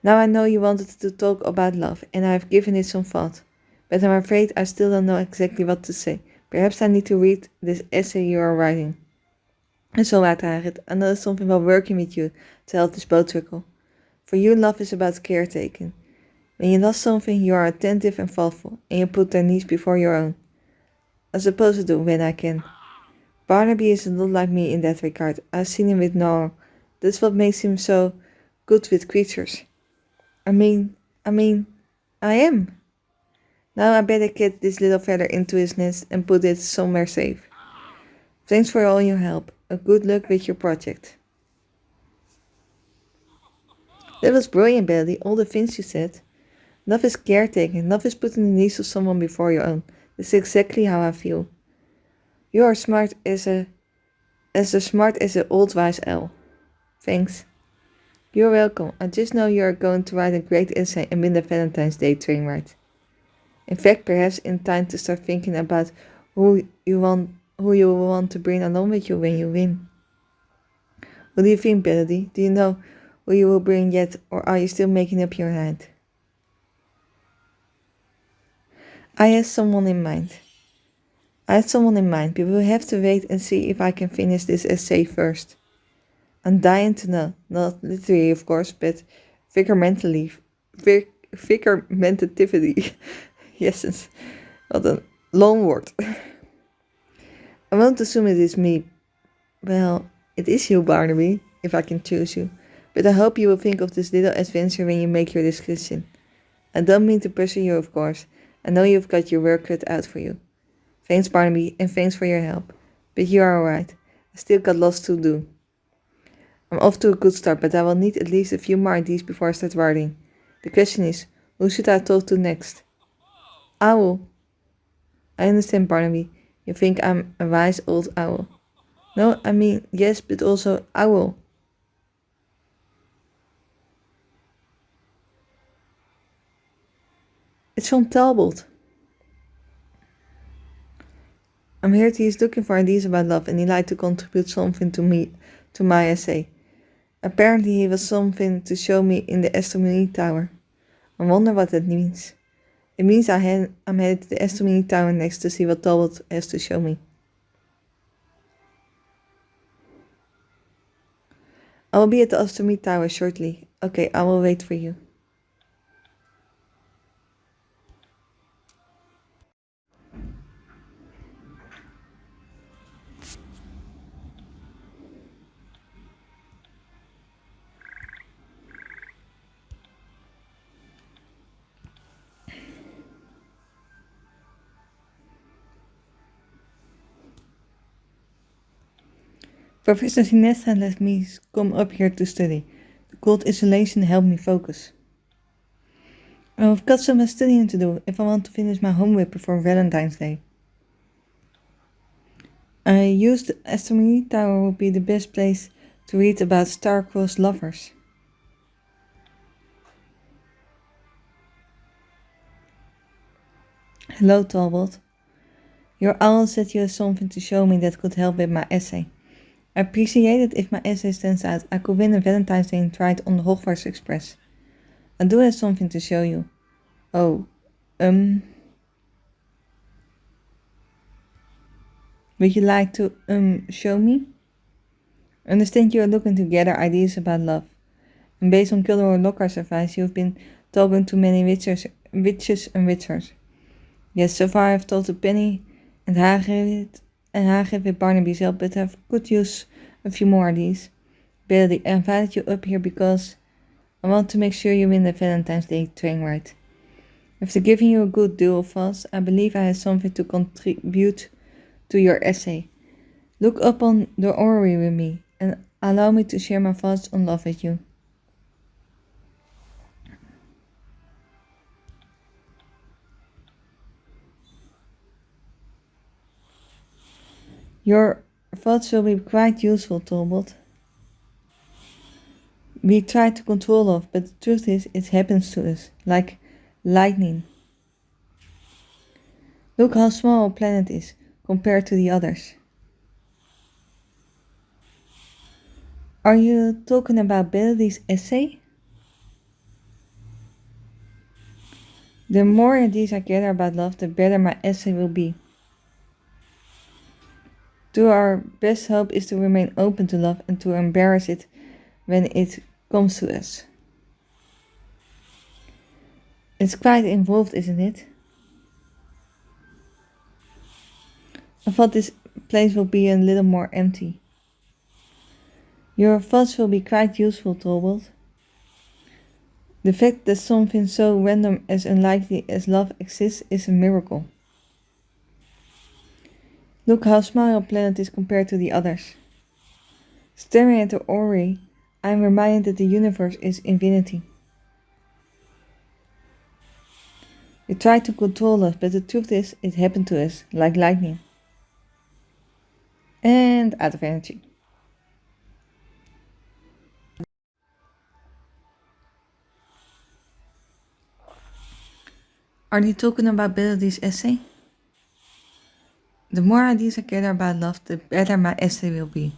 Now I know you wanted to talk about love, and I have given it some thought. But I'm afraid I still don't know exactly what to say. Perhaps I need to read this essay you are writing. En zo laat Harriet. I know something about working with you to help this boat trickle. For you, love is about caretaking. When you love something, you are attentive and thoughtful, and you put their needs before your own. I suppose I do when I can. Barnaby is a lot like me in that regard. I've seen him with Noel. That's what makes him so good with creatures. I mean, I am. Now I better get this little feather into his nest and put it somewhere safe. Thanks for all your help. Good luck with your project. That was brilliant, Belly. All the things you said. Love is caretaking. Love is putting the needs of someone before your own. That's exactly how I feel. You are smart as smart as an old wise owl. Thanks. You're welcome. I just know you are going to write a great essay and win the Valentine's Day train ride. In fact, perhaps in time to start thinking about who you will want to bring along with you when you win. What do you think, Melody? Do you know who you will bring yet, or are you still making up your mind? I have someone in mind. But we'll have to wait and see if I can finish this essay first. I'm dying to know, not literally, of course, but figuratively. Figuratively. Yes, what a long word. I won't assume it is me. Well, it is you, Barnaby, if I can choose you. But I hope you will think of this little adventure when you make your decision. I don't mean to pressure you, of course. I know you've got your work cut out for you. Thanks, Barnaby, and thanks for your help. But you are alright. I still got lots to do. I'm off to a good start, but I will need at least a few more ideas before I start writing. The question is, who should I talk to next? Owl. I understand, Barnaby. You think I'm a wise old owl. No, I mean, yes, but also owl. It's from Talbot. I'm heard he is looking for ideas about love and he'd like to contribute something to my essay. Apparently he was something to show me in the astronomy tower. I wonder what that means. It means I'm headed to the astronomy tower next to see what Talbot has to show me. I will be at the astronomy tower shortly. Okay, I will wait for you. Professor Sinesta let me come up here to study. The cold isolation helped me focus. I've got so much studying to do if I want to finish my homework before Valentine's Day. I used the astronomy tower would be the best place to read about star-crossed lovers. Hello, Talbot. Your owl said you have something to show me that could help with my essay. I appreciate it if my essay stands out. I could win a Valentine's Day ride on the Hogwarts Express. I do have something to show you. Oh, would you like to, show me? I understand you are looking to gather ideas about love. And based on Gilderoy Lockhart's advice, you have been talking to many witches and wizards. Yes, so far I've talked to Penny and Hagrid with Barnaby's help, but I could use a few more ideas. Billy, I invited you up here because I want to make sure you win the Valentine's Day train ride. After giving you a good deal of us, I believe I have something to contribute to your essay. Look up on the orrery with me and allow me to share my thoughts on love with you. Your thoughts will be quite useful, Talbot. We try to control love, but the truth is, it happens to us, like lightning. Look how small our planet is compared to the others. Are you talking about Billy's essay? The more ideas I gather about love, the better my essay will be. To our best hope is to remain open to love and to embrace it when it comes to us. It's quite involved, isn't it? I thought this place will be a little more empty. Your thoughts will be quite useful, Talbot. The fact that something so random as unlikely as love exists is a miracle. Look how small your planet is compared to the others. Staring at the orrery, I am reminded that the universe is infinity. We try to control love, but the truth is, it happened to us, like lightning. And out of energy. Are they talking about Billy's essay? The more ideas I gather about love, the better my essay will be.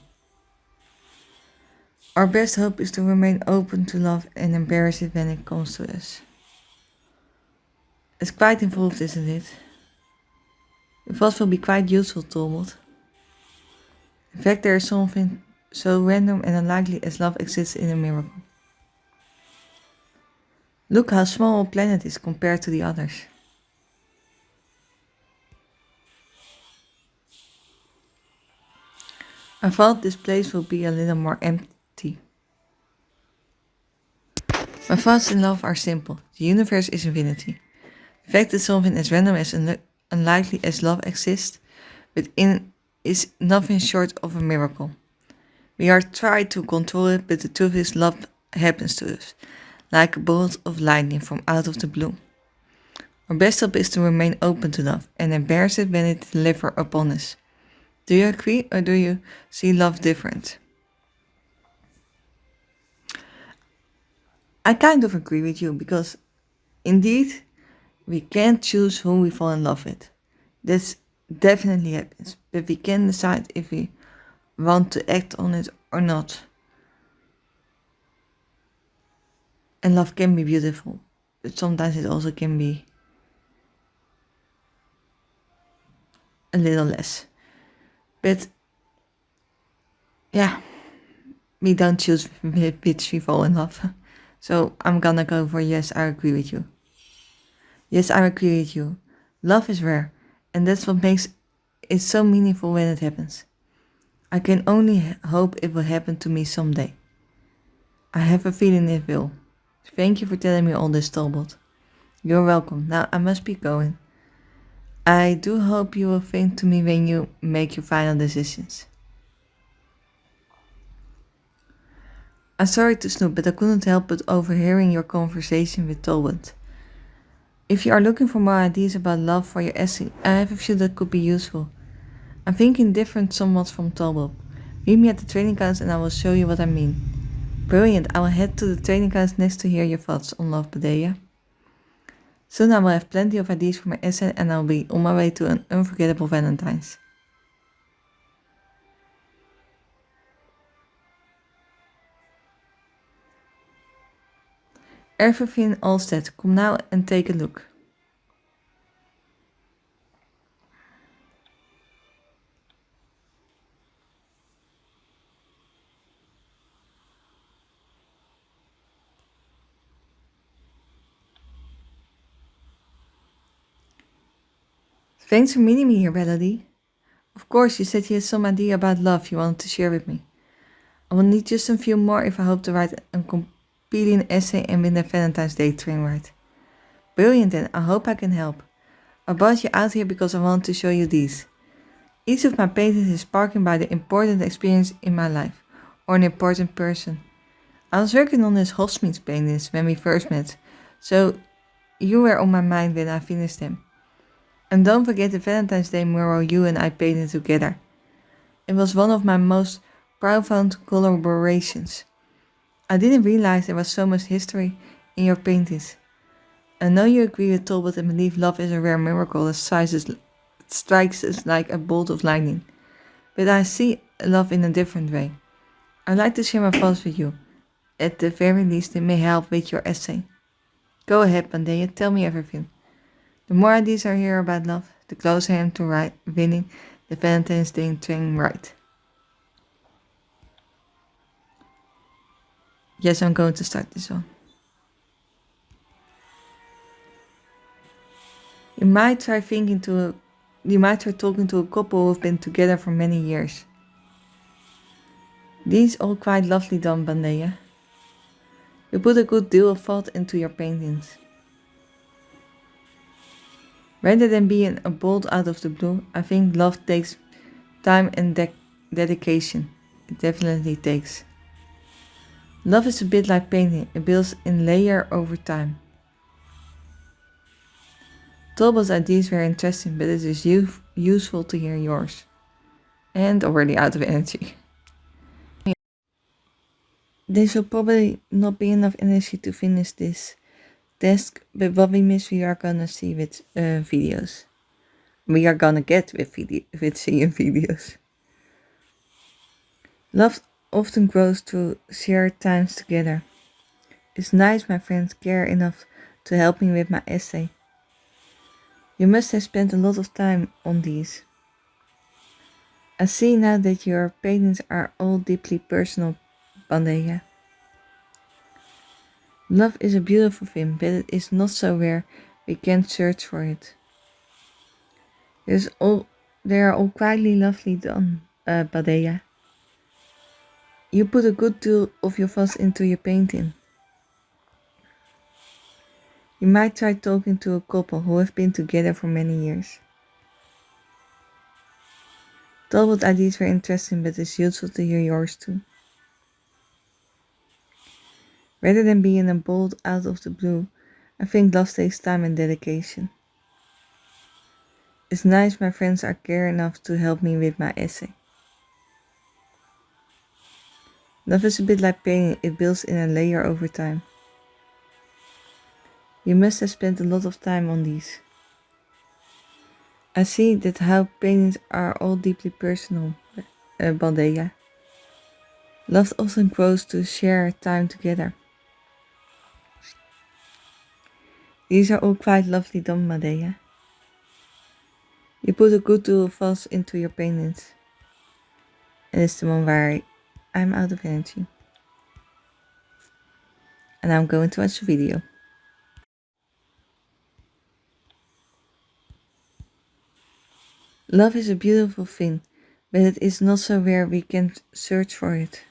Our best hope is to remain open to love and embrace it when it comes to us. It's quite involved, isn't it? The thought will be quite useful, Talbot. In fact, there is something so random and unlikely as love exists in a miracle. Look how small our planet is compared to the others. I thought this place would be a little more empty. My thoughts in love are simple. The universe is infinity. The fact that something as random as unlikely as love exists within is nothing short of a miracle. We are trying to control it, but the truth is love happens to us, like a bolt of lightning from out of the blue. Our best hope is to remain open to love and embrace it when it delivers upon us. Do you agree or do you see love different? I kind of agree with you because indeed we can't choose whom we fall in love with. This definitely happens, but we can decide if we want to act on it or not. And love can be beautiful, but sometimes it also can be a little less. But yeah, we don't choose with which we fall in love. So I'm gonna go for yes, I agree with you. Yes, I agree with you. Love is rare, and that's what makes it so meaningful when it happens. I can only hope it will happen to me someday. I have a feeling it will. Thank you for telling me all this, Talbot. You're welcome. Now I must be going. I do hope you will think to me when you make your final decisions. I'm sorry to snoop, but I couldn't help but overhearing your conversation with Talbot. If you are looking for more ideas about love for your essay, I have a few that could be useful. I'm thinking different somewhat from Talbot. Meet me at the training class and I will show you what I mean. Brilliant, I will head to the training class next to hear your thoughts on love, Badea. Soon I will have plenty of ideas for my essay and I will be on my way to an unforgettable Valentine's. Everything all set, come now and take a look. Thanks for meeting me here, Melody. Of course, you said you had some idea about love you wanted to share with me. I will need just a few more if I hope to write a competing essay and win the Valentine's Day train ride. Brilliant then, I hope I can help. I brought you out here because I want to show you these. Each of my paintings is sparked by the important experience in my life, or an important person. I was working on this Hofsmie's paintings when we first met, so you were on my mind when I finished them. And don't forget the Valentine's Day mural you and I painted together. It was one of my most profound collaborations. I didn't realize there was so much history in your paintings. I know you agree with Talbot and believe love is a rare miracle that strikes us like a bolt of lightning. But I see love in a different way. I'd like to share my thoughts with you. At the very least, it may help with your essay. Go ahead, Pandya, tell me everything. The more ideas I hear about love, the closer I am to winning the Valentine's Day train right. Yes, I'm going to start this one. You might try talking to a couple who've been together for many years. These all quite lovely done, Pandya. You put a good deal of thought into your paintings. Rather than being a bolt out of the blue, I think love takes time and dedication. It definitely takes. Love is a bit like painting, it builds in layer over time. Talbot's ideas were interesting, but it is useful to hear yours. And already out of energy. There will probably not be enough energy to finish this task, but what we miss we are gonna see with videos. We are gonna get with seeing videos. Love often grows through shared times together. It's nice my friends care enough to help me with my essay. You must have spent a lot of time on these. I see now that your paintings are all deeply personal, Pandya. Love is a beautiful thing, but it is not so rare we can't search for it. They are all quietly lovely done, Pandya. You put a good deal of your thoughts into your painting. You might try talking to a couple who have been together for many years. Talbot ideas were interesting, but it's useful to hear yours too. Rather than being a bolt out of the blue, I think love takes time and dedication. It's nice my friends are care enough to help me with my essay. Love is a bit like painting, it builds in a layer over time. You must have spent a lot of time on these. I see that how paintings are all deeply personal, Pandya. Love often grows to share time together. These are all quite lovely done, Pandya. You put a good deal of thought into your paintings. And it's the one where I'm out of energy. And I'm going to watch the video. Love is a beautiful thing, but it is not so rare we can search for it.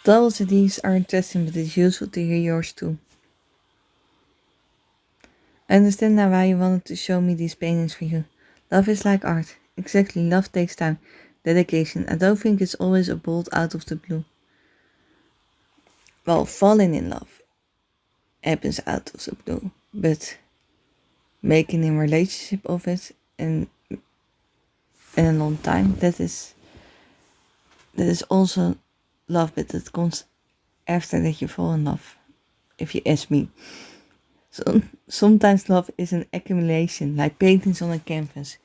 Those ideas are interesting, but it's useful to hear yours too. I understand now why you wanted to show me these paintings for you. Love is like art. Exactly, love takes time, dedication. I don't think it's always a bolt out of the blue. Well, falling in love happens out of the blue, but making a relationship of it and in a long time, that is also love, but it comes after that you fall in love, if you ask me. So sometimes love is an accumulation, like paintings on a canvas.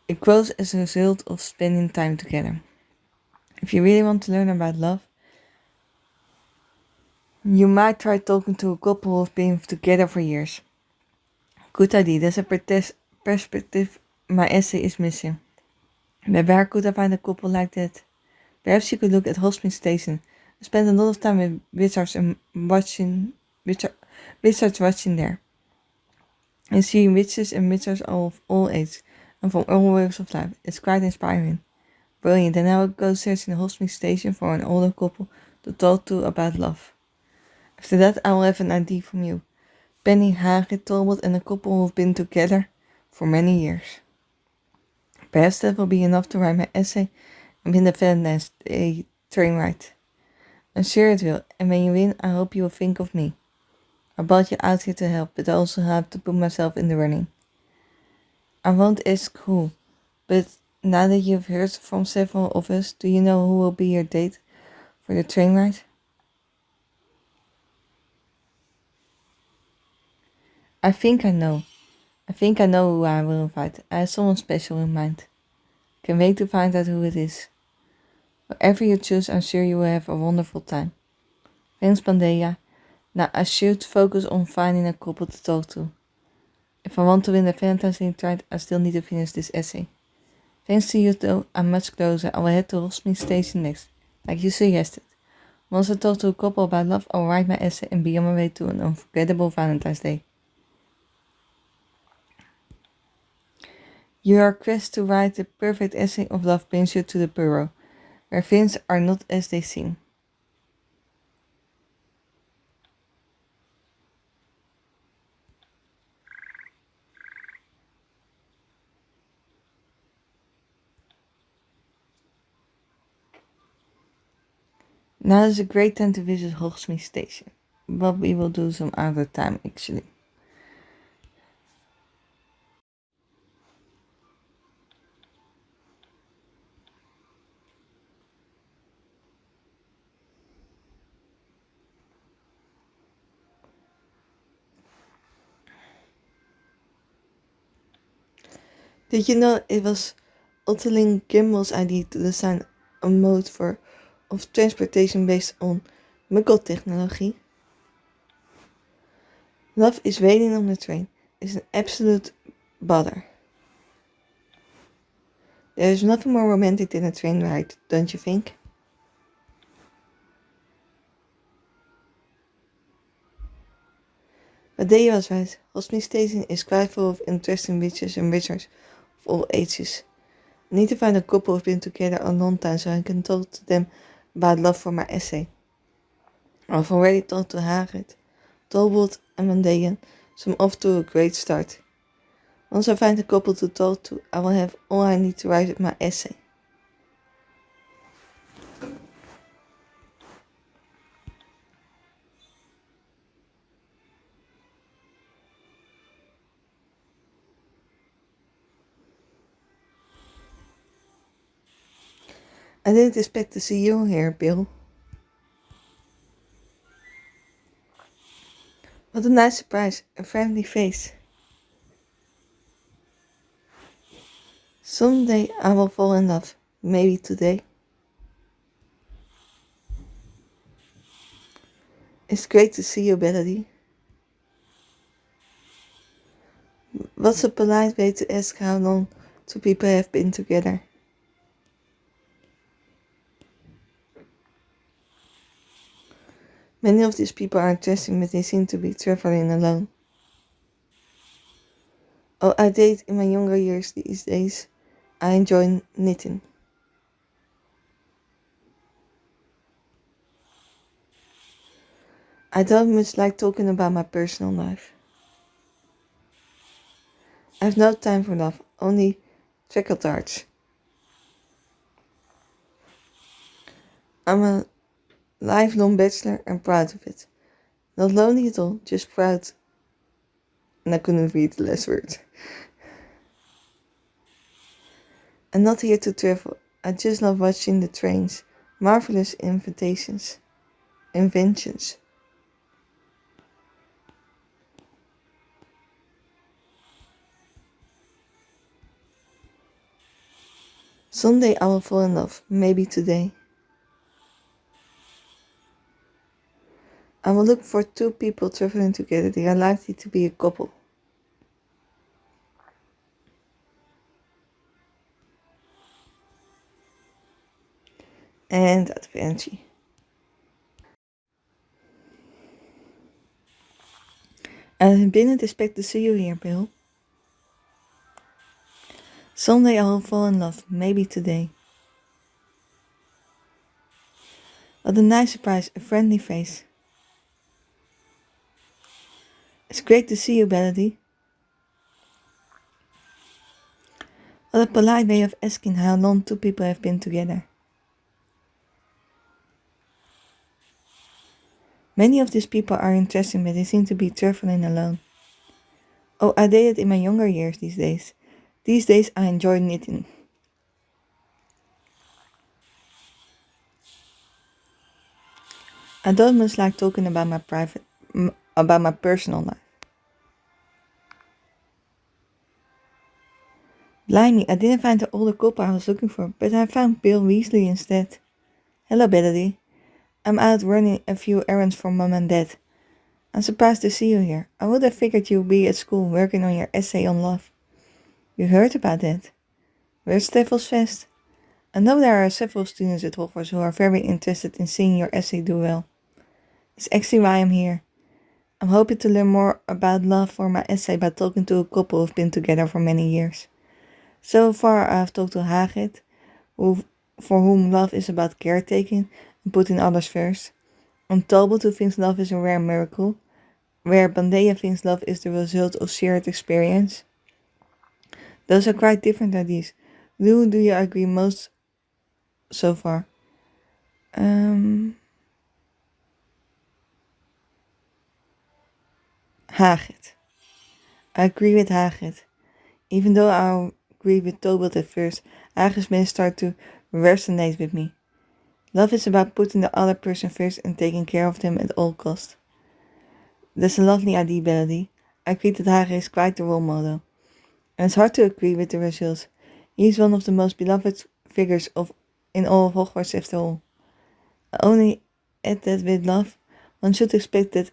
It grows as a result of spending time together. If you really want to learn about love, you might try talking to a couple who have been together for years. Good idea, that's a perspective my essay is missing. But where could I find a couple like that? Perhaps you could look at Hospice Station. I spent a lot of time with wizards and wizards watching there. And seeing witches and wizards of all ages and from all walks of life. It's quite inspiring. Brilliant, and I will go searching the Hospice Station for an older couple to talk to about love. After that, I will have an idea from you. Penny, Hagrid, Talbot, and a couple who have been together for many years. Perhaps that will be enough to write my essay and win the Valentine's Day train ride. I'm sure it will, and when you win, I hope you will think of me. I brought you out here to help, but I also have to put myself in the running. I won't ask who, but now that you've heard from several of us, do you know who will be your date for the train ride? I think I know. I think I know who I will invite. I have someone special in mind. Can't wait to find out who it is. Whatever you choose, I'm sure you will have a wonderful time. Thanks, Pandeya. Now I should focus on finding a couple to talk to. If I want to win the Valentine's Day tonight, I still need to finish this essay. Thanks to you though, I'm much closer. I will head to Hogsmeade Station next, like you suggested. Once I talk to a couple about love, I will write my essay and be on my way to an unforgettable Valentine's Day. Your quest to write the perfect essay of love brings you to the Burrow, where things are not as they seem. Now is a great time to visit Hogsmeade Station, but we will do some other time actually. Did you know it was Ottoling Gimbel's idea to design a mode of transportation based on Muggle technology? Love is waiting on the train is an absolute bother. There is nothing more romantic than a train ride, don't you think? But Dea was right. Hogsmeade Station is quite full of interesting witches and wizards of all ages. I need to find a couple who've been together a long time so I can talk to them about love for my essay. I've already talked to Hagrid, Talbot and Mandayan, so I'm off to a great start. Once I find a couple to talk to, I will have all I need to write my essay. I didn't expect to see you here, Bill. What a nice surprise, a friendly face. Someday I will fall in love, maybe today. It's great to see you, Bellady. What's a polite way to ask how long two people have been together? Many of these people are interesting, but they seem to be traveling alone. Oh, I date in my younger years these days. I enjoy knitting. I don't much like talking about my personal life. I have no time for love, only trickle darts. I'm a lifelong bachelor and proud of it. Not lonely at all, just proud. And I couldn't read the last word. I'm not here to travel. I just love watching the trains. Marvelous inventions. Someday I will fall in love, maybe today. I will look for two people traveling together. They are likely to be a couple. And out of energy. I didn't expect to see you here, Bill. Someday I will fall in love, maybe today. What a nice surprise, a friendly face. It's great to see you, Bellady. What a polite way of asking how long two people have been together. Many of these people are interesting, but they seem to be traveling alone. Oh, I dated in my younger years these days. These days I enjoy knitting. I don't much like talking about my personal life. Blimey, I didn't find the older couple I was looking for, but I found Bill Weasley instead. Hello, Bellady. I'm out running a few errands for Mom and Dad. I'm surprised to see you here. I would have figured you'd be at school working on your essay on love. You heard about that? Where's Steffels Fest? I know there are several students at Hogwarts who are very interested in seeing your essay do well. It's actually why I'm here. I'm hoping to learn more about love for my essay by talking to a couple who've been together for many years. So far, I've talked to Hagrid, for whom love is about caretaking and putting others first, and Talbot, who thinks love is a rare miracle, where Bandeya thinks love is the result of shared experience. Those are quite different ideas. Who do you agree most so far? Hagrid. I agree with Hagrid. Even though I agree with Tobit at first, Hagrid's may start to resonate with me. Love is about putting the other person first and taking care of them at all costs. That's a lovely idea, Bellady. I agree that Hagrid is quite the role model. And it's hard to agree with the results. He's one of the most beloved figures in all of Hogwarts after all. I only add that with love, one should expect that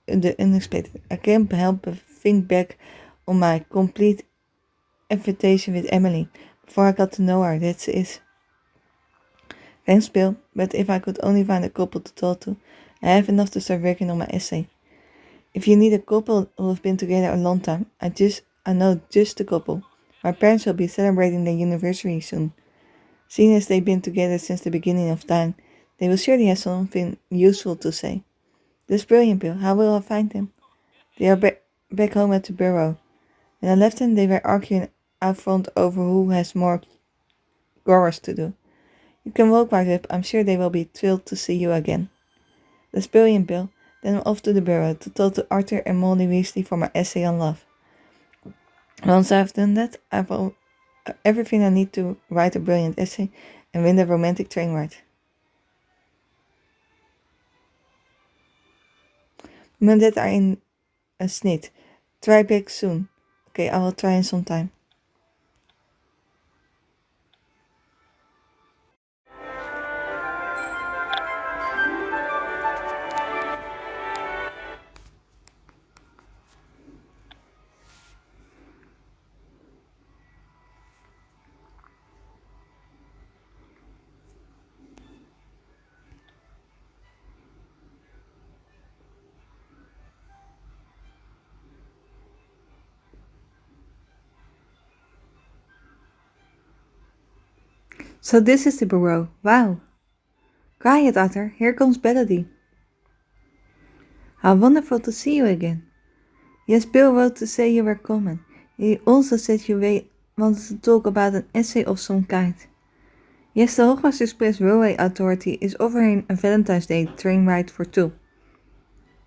the unexpected. I can't help but think back on my complete invitation with Emily before I got to know her. That's it. Thanks, Bill, but if I could only find a couple to talk to, I have enough to start working on my essay. If you need a couple who have been together a long time, I know just a couple. My parents will be celebrating their anniversary soon. Seeing as they've been together since the beginning of time, they will surely have something useful to say. That's brilliant, Bill. How will I find them? They are back home at the Burrow. When I left them, they were arguing out front over who has more chores to do. You can walk right up. I'm sure they will be thrilled to see you again. That's brilliant, Bill. Then I'm off to the Burrow to talk to Arthur and Molly Weasley for my essay on love. Once I've done that, I've everything I need to write a brilliant essay and win the romantic train ride. Mom and Dad are in a snit. Try back soon. Okay, I will try in some time. So this is the Burrow. Wow. Quiet, Arthur. Here comes Bellady. How wonderful to see you again. Yes, Bill wrote to say you were coming. He also said you wanted to talk about an essay of some kind. Yes, the Hogwarts Express Railway Authority is offering a Valentine's Day train ride for two.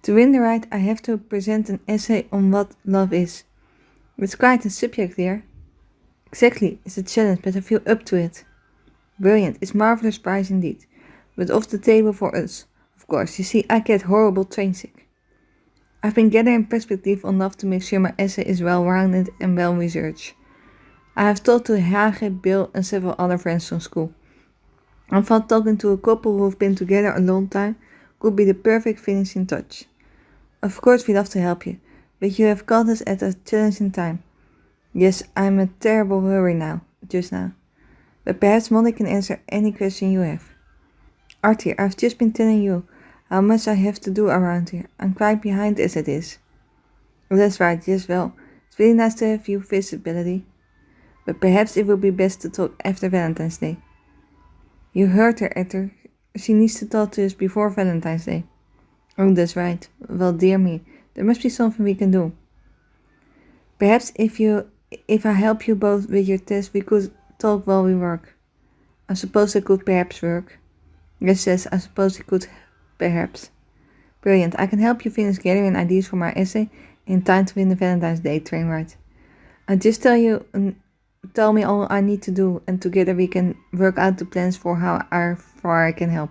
To win the ride, I have to present an essay on what love is. It's quite a subject, dear. Exactly, it's a challenge, but I feel up to it. Brilliant, it's marvelous prize indeed. But off the table for us. Of course, you see, I get horrible train sick. I've been gathering perspective enough to make sure my essay is well-rounded and well-researched. I have talked to Hage, Bill and several other friends from school. I thought talking to a couple who've been together a long time could be the perfect finishing touch. Of course, we'd love to help you, but you have caught us at a challenging time. Yes, I'm in a terrible hurry just now. But perhaps Molly can answer any question you have. Artie, I've just been telling you how much I have to do around here. I'm quite behind as it is. Oh, that's right, yes, well, it's really nice to have you visibility. But perhaps it would be best to talk after Valentine's Day. You heard her, Arthur. She needs to talk to us before Valentine's Day. Oh, that's right. Well, dear me, there must be something we can do. Perhaps if I help you both with your test, we could talk while we work. I suppose I could perhaps work. Yes, I suppose it could perhaps. Brilliant, I can help you finish gathering ideas for my essay in time to win the Valentine's Day train ride. I just tell me all I need to do, and together we can work out the plans for how far I can help.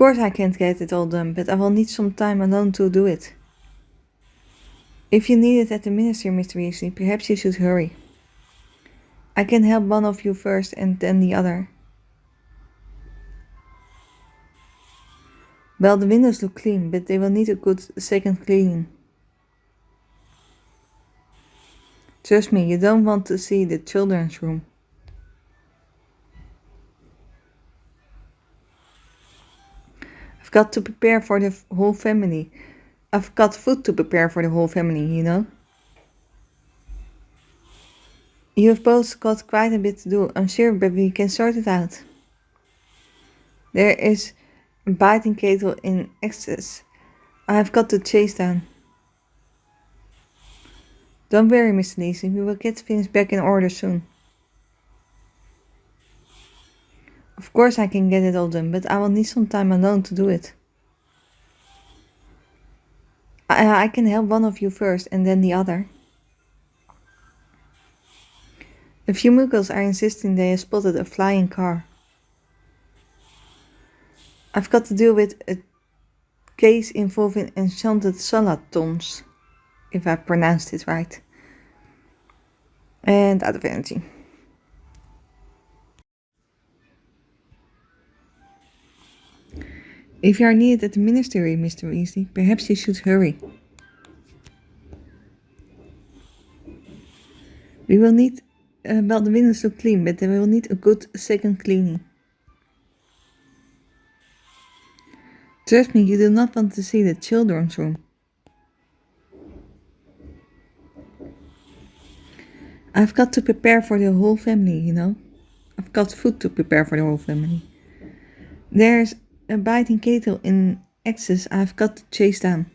Of course I can't get it all done, but I will need some time alone to do it. If you need it at the ministry, Mr. Weasley, perhaps you should hurry. I can help one of you first and then the other. Well, the windows look clean, but they will need a good second cleaning. Trust me, you don't want to see the children's room. I've got to prepare for the whole family. I've got food to prepare for the whole family, you know. You've both got quite a bit to do, I'm sure, but we can sort it out. There is a biting kettle in excess. I've got to chase down. Don't worry, Mr. Weasley, we will get things back in order soon. Of course I can get it all done, but I will need some time alone to do it. I can help one of you first and then the other. A few muggles are insisting they have spotted a flying car. I've got to deal with a case involving enchanted solitons, if I pronounced it right. And out of energy. If you are needed at the ministry, Mr. Weasley, perhaps you should hurry. We will need, well, the windows look clean, but they will need a good second cleaning. Trust me, you do not want to see the children's room. I've got to prepare for the whole family, you know. I've got food to prepare for the whole family. There's a biting kettle in excess I've got to chase down.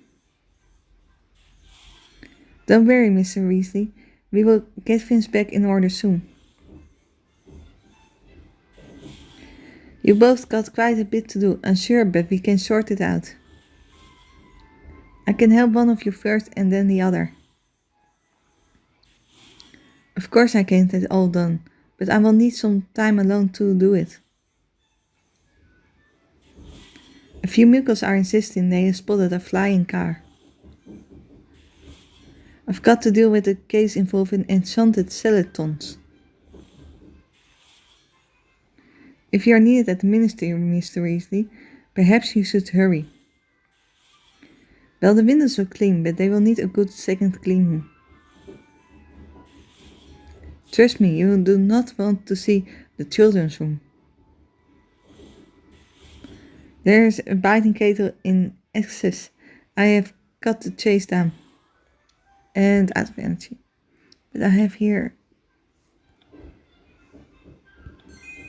Don't worry, Mr. Weasley. We will get things back in order soon. You both got quite a bit to do, I'm sure, but we can sort it out. I can help one of you first and then the other. Of course I can't get it all done, but I will need some time alone to do it. A few muggles are insisting they have spotted a flying car. I've got to deal with a case involving enchanted solitons. If you are needed at the ministry, Mr. Weasley, perhaps you should hurry. Well, the windows are clean, but they will need a good second cleaning. Trust me, you do not want to see the children's room. There is a biting kettle in excess I have got to chase down. And out of energy. But I have here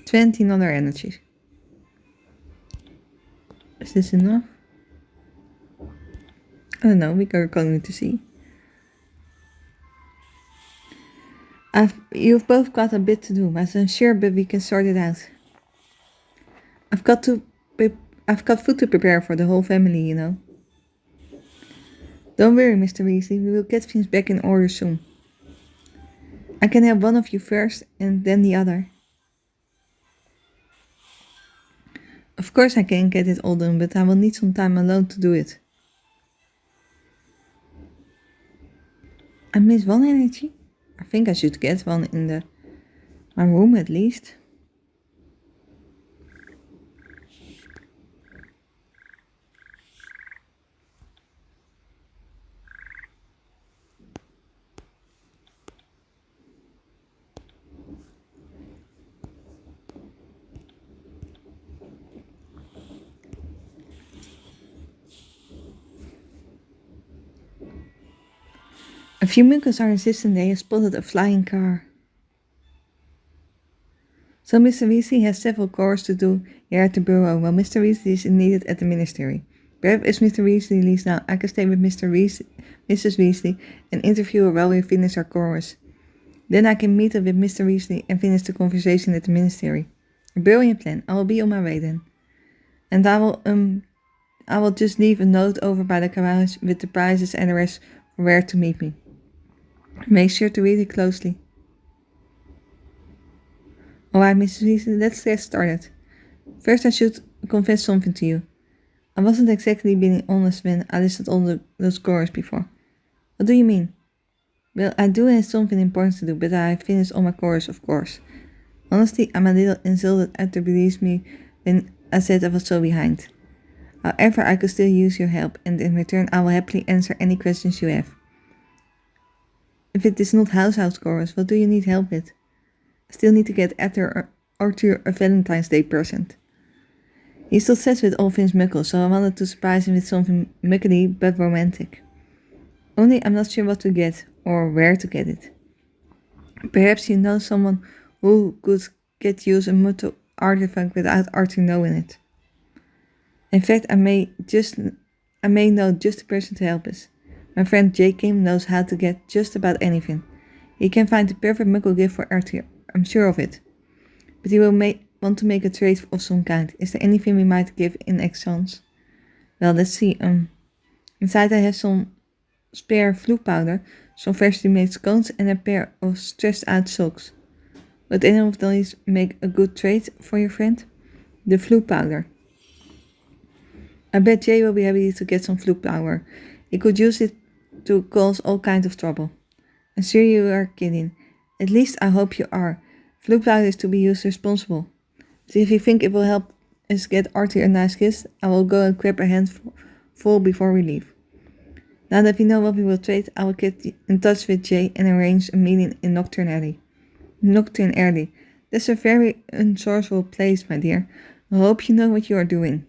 20 other energies. Is this enough? I don't know, we are going to see. You've both got a bit to do, I'm sure, but we can sort it out. I've got food to prepare for the whole family, you know. Don't worry, Mr. Weasley, we will get things back in order soon. I can help one of you first and then the other. Of course I can get it all done, but I will need some time alone to do it. I miss one energy. I think I should get one in my room at least. A few muggles are insisting they have spotted a flying car. So Mr. Weasley has several chores to do here at the Burrow, while Mr. Weasley is needed at the ministry. Perhaps if Mr. Weasley leaves now, I can stay with Mrs. Weasley and interview her while we finish our chores. Then I can meet up with Mr. Weasley and finish the conversation at the ministry. A brilliant plan. I will be on my way then. And I will just leave a note over by the garage with the prices and the rest for where to meet me. Make sure to read it closely. Alright, Mrs. Weasley, let's get started. First I should confess something to you. I wasn't exactly being honest when I listed all those chorus before. What do you mean? Well, I do have something important to do, but I finished all my chorus, of course. Honestly, I'm a little insulted after believed me when I said I was so behind. However, I could still use your help, and in return I will happily answer any questions you have. If it is not house chorus, what do you need help with? I still need to get Arthur a Valentine's Day present. He's still obsessed with all things Muggles, so I wanted to surprise him with something muggly but romantic. Only I'm not sure what to get, or where to get it. Perhaps you know someone who could get use a Muggle artifact without Arthur knowing it. In fact, I may know just the person to help us. My friend Jakim knows how to get just about anything. He can find the perfect Muggle gift for Arthur, I'm sure of it. But he will want to make a trade of some kind. Is there anything we might give in exchange? Well, let's see. Inside I have some spare flu powder, some freshly made scones, and a pair of stretched out socks. Would any of these make a good trade for your friend? The flu powder. I bet Jay will be happy to get some flu powder. He could use it to cause all kinds of trouble. I'm sure you are kidding. At least I hope you are. Flu powder is to be used responsible. So if you think it will help us get Arthur a nice gift, I will go and grab a handful before we leave. Now that we know what we will trade, I will get in touch with Jay and arrange a meeting in Nocturne Alley. Nocturne Alley. That's a very unsourceful place, my dear. I hope you know what you are doing.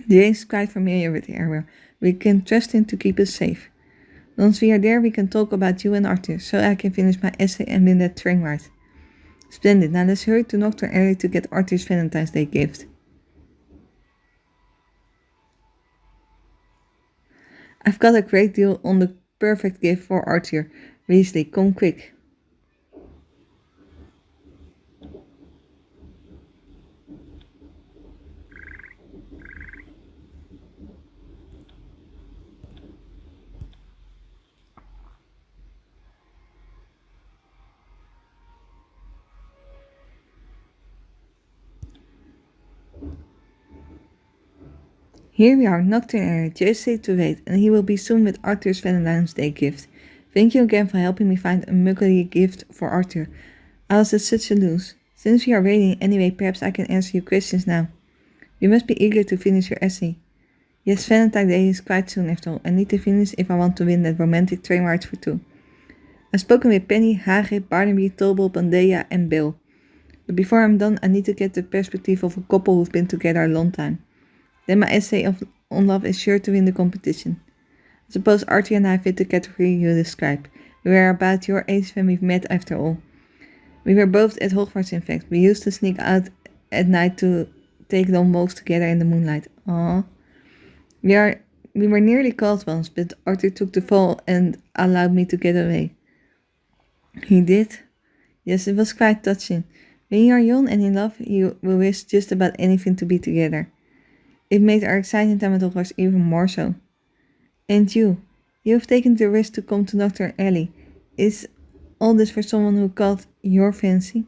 Jay is quite familiar with the area. We can trust him to keep us safe. Once we are there, we can talk about you and Arthur, so I can finish my essay and win that train ride. Splendid. Now let's hurry to Nocturne Alley to get Arthur's Valentine's Day gift. I've got a great deal on the perfect gift for Arthur. Weasley, come quick. Here we are, Nocturne Alley. Just say to wait, and he will be soon with Arthur's Valentine's Day gift. Thank you again for helping me find a muggly gift for Arthur. I was at such a loss. Since we are waiting anyway, perhaps I can answer your questions now. You must be eager to finish your essay. Yes, Valentine's Day is quite soon after all. I need to finish if I want to win that romantic train ride for two. I've spoken with Penny, Hagrid, Barnaby, Tolbo, Pandea, and Bill. But before I'm done, I need to get the perspective of a couple who've been together a long time. Then my essay on love is sure to win the competition. I suppose Archie and I fit the category you described. We were about your age when we met after all. We were both at Hogwarts, in fact. We used to sneak out at night to take long walks together in the moonlight. Aww. We were nearly caught once, but Arthur took the fall and allowed me to get away. He did? Yes, it was quite touching. When you are young and in love, you will wish just about anything to be together. It made our exciting time at Hogwarts even more so. And you have taken the risk to come to Dr. Alley. Is all this for someone who caught your fancy?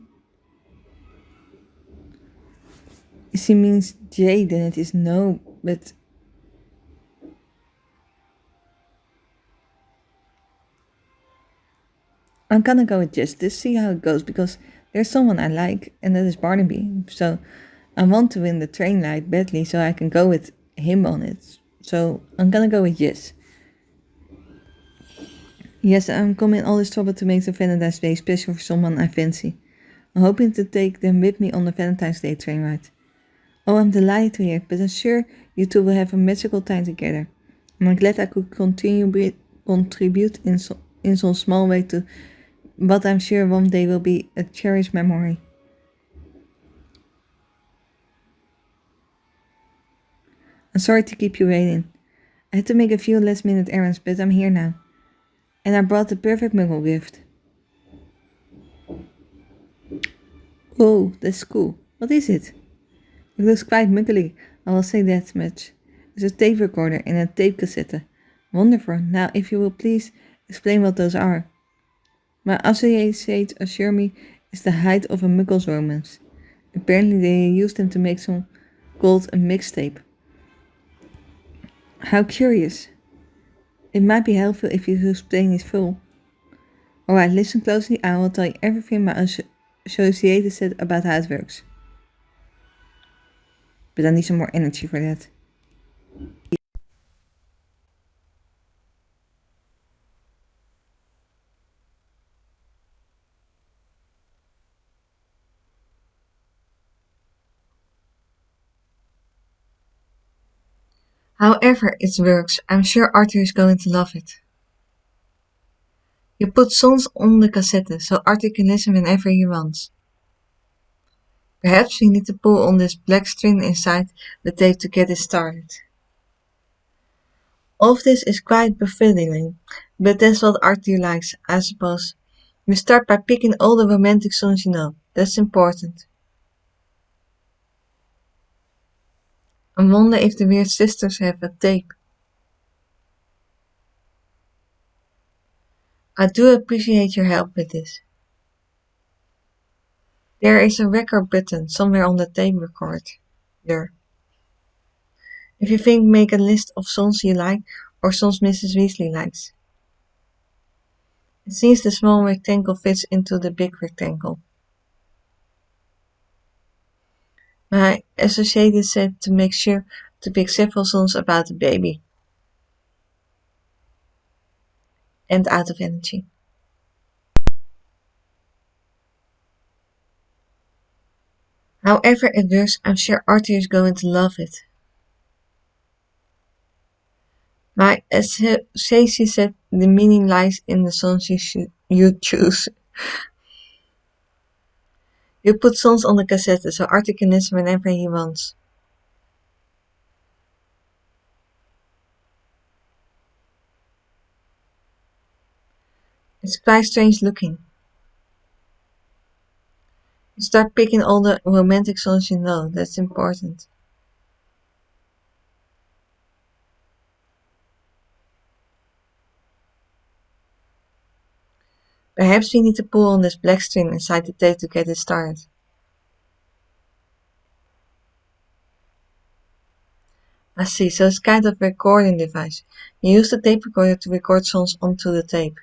If she means J, then it is no, but... I'm gonna go with just this, see how it goes, because there's someone I like, and that is Barnaby, so... I want to win the train ride badly so I can go with him on it. So I'm gonna go with yes. Yes, I'm coming all this trouble to make the Valentine's Day special for someone I fancy. I'm hoping to take them with me on the Valentine's Day train ride. Oh, I'm delighted to hear it, but I'm sure you two will have a magical time together. I'm glad I could contribute in some small way to what I'm sure one day will be a cherished memory. I'm sorry to keep you waiting. I had to make a few last-minute errands, but I'm here now. And I brought the perfect Muggle gift. Oh, that's cool. What is it? It looks quite muggly, I will say that much. It's a tape recorder and a tape cassette. Wonderful. Now, if you will please explain what those are. My associates assure me it's the height of a Muggle's romance. Apparently they used them to make some called a mixtape. How curious. It might be helpful if you explain it full. Alright, listen closely. I will tell you everything my associated said about how it works. But I need some more energy for that. However it works, I'm sure Arthur is going to love it. You put songs on the cassette so Arthur can listen whenever he wants. Perhaps we need to pull on this black string inside the tape to get it started. All of this is quite befuddling, but that's what Arthur likes, I suppose. You start by picking all the romantic songs you know. That's important. I wonder if the Weird Sisters have a tape. I do appreciate your help with this. There is a record button somewhere on the tape recorder. If you think, make a list of songs you like or songs Mrs. Weasley likes. It seems the small rectangle fits into the big rectangle. My associate said to make sure to pick several songs about the baby. And out of energy. However it works, I'm sure Arthur is going to love it. My associate said the meaning lies in the songs you choose. You put songs on the cassette so Arthur can listen whenever he wants. It's quite strange looking. You start picking all the romantic songs you know. That's important. Perhaps we need to pull on this black string inside the tape to get it started. I see, so it's kind of a recording device. You use the tape recorder to record songs onto the tape.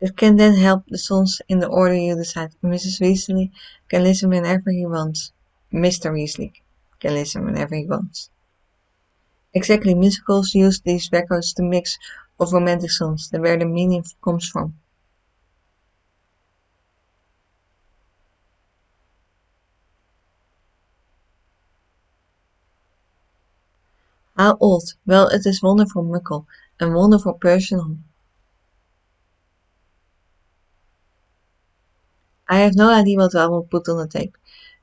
It can then help the songs in the order you decide. Mrs. Weasley can listen whenever he wants. Mr. Weasley can listen whenever he wants. Exactly, musicals use these records to mix of romantic songs, where the meaning comes from. How old? Well, it is wonderful Muckle and wonderful personal. I have no idea what I will put on the tape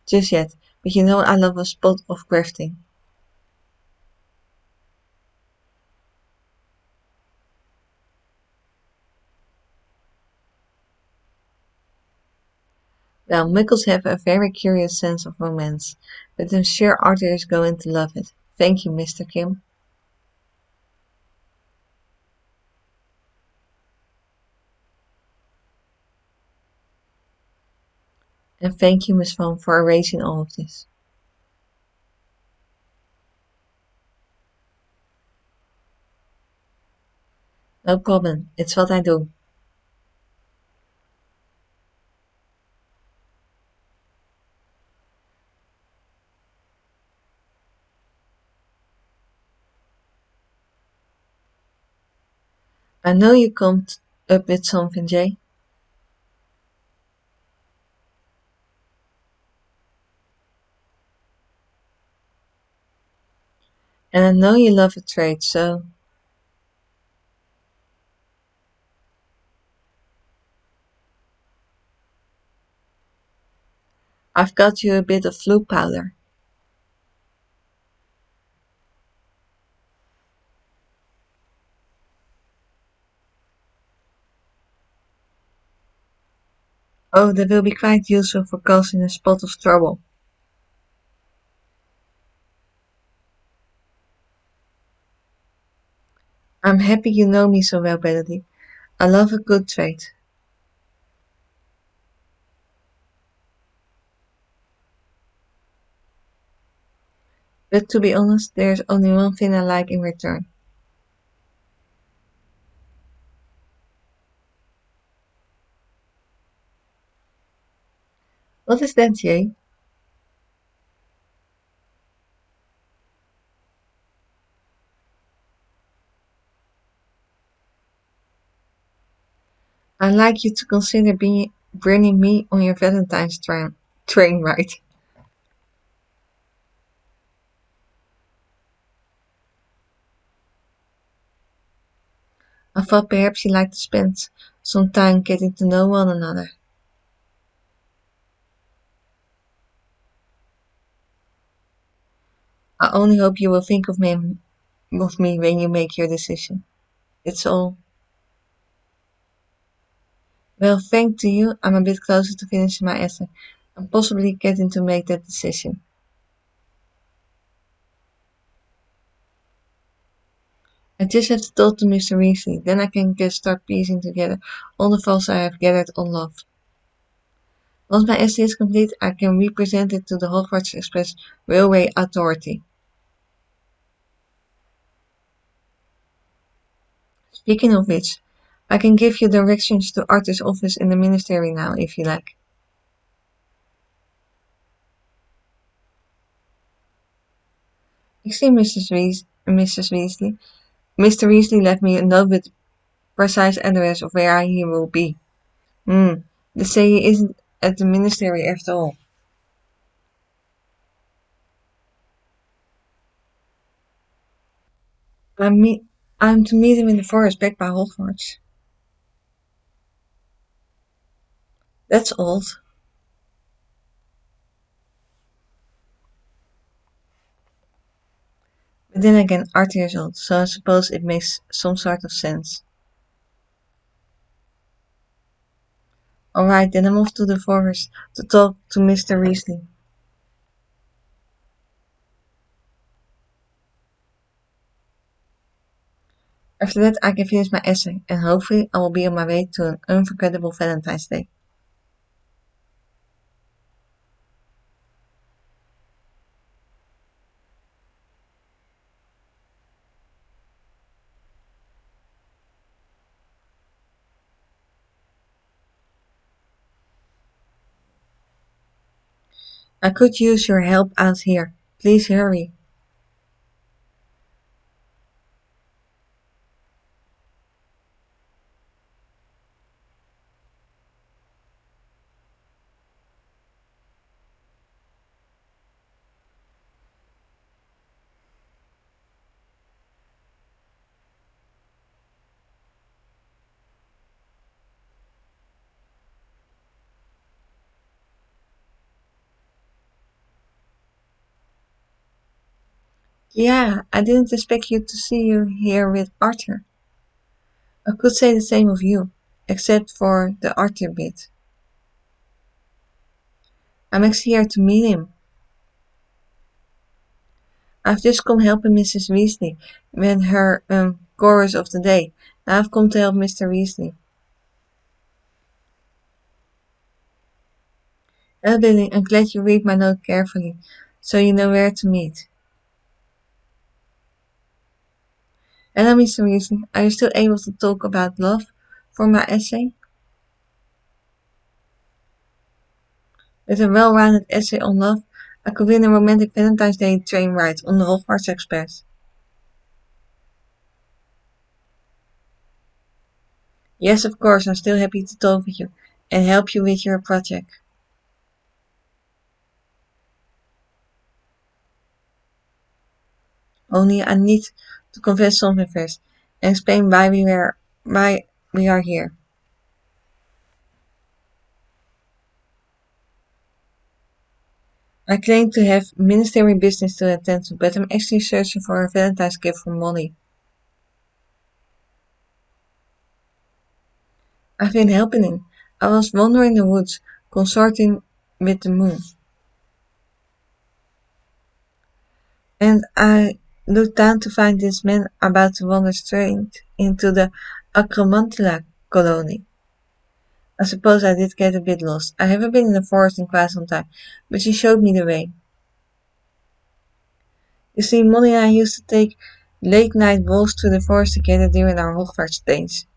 just yet, but you know I love a spot of crafting. Well, Muggles have a very curious sense of romance, but I'm sure Arthur is going to love it. Thank you, Mr. Kim. And thank you, Miss Van, for arranging all of this. No problem, it's what I do. I know you come up with something, Jay. And I know you love a trade, so I've got you a bit of flu powder. Oh, that will be quite useful for causing a spot of trouble. I'm happy you know me so well, Benedict. I love a good trade. But to be honest, there's only one thing I like in return. What is that, Jay? I'd like you to consider bringing me on your Valentine's train ride. I thought perhaps you'd like to spend some time getting to know one another. I only hope you will think of me when you make your decision. It's all. Well, thanks to you, I'm a bit closer to finishing my essay and possibly getting to make that decision. I just have to talk to Mr. Weasley, then I can get start piecing together all the thoughts I have gathered on love. Once my essay is complete, I can represent it to the Hogwarts Express Railway Authority. Speaking of which, I can give you directions to Arthur's office in the ministry now, if you like. Excuse Mrs. Weasley. Mr. Weasley left me a note with precise address of where he will be. Hmm. They say he isn't at the ministry after all. I'm, me- I'm to meet him in the forest back by Hogwarts. That's old. But then again, Arthur is old, so I suppose it makes some sort of sense. Alright, then I'm off to the forest to talk to Mr. Weasley. After that, I can finish my essay, and hopefully I will be on my way to an unforgettable Valentine's Day. I could use your help out here. Please hurry. Yeah, I didn't expect you to see you here with Arthur. I could say the same of you, except for the Arthur bit. I'm actually here to meet him. I've just come helping Mrs. Weasley with her chorus of the day. Now I've come to help Mr. Weasley. Well, Billy, I'm glad you read my note carefully, so you know where to meet. Hello, Mr. Weasley. Are you still able to talk about love for my essay? With a well-rounded essay on love, I could win a romantic Valentine's Day train ride on the Hogwarts Express. Yes, of course, I'm still happy to talk with you and help you with your project. Only I need to confess something first and explain why we are here. I claim to have ministry business to attend to, but I'm actually searching for a Valentine's gift for Molly. I've been helping him. I was wandering the woods, consorting with the moon, and I looked down to find this man about to wander straight into the Acromantula colony. I suppose I did get a bit lost. I haven't been in the forest in quite some time, but she showed me the way. You see, Molly and I used to take late night walks to the forest together during our Hogwarts days.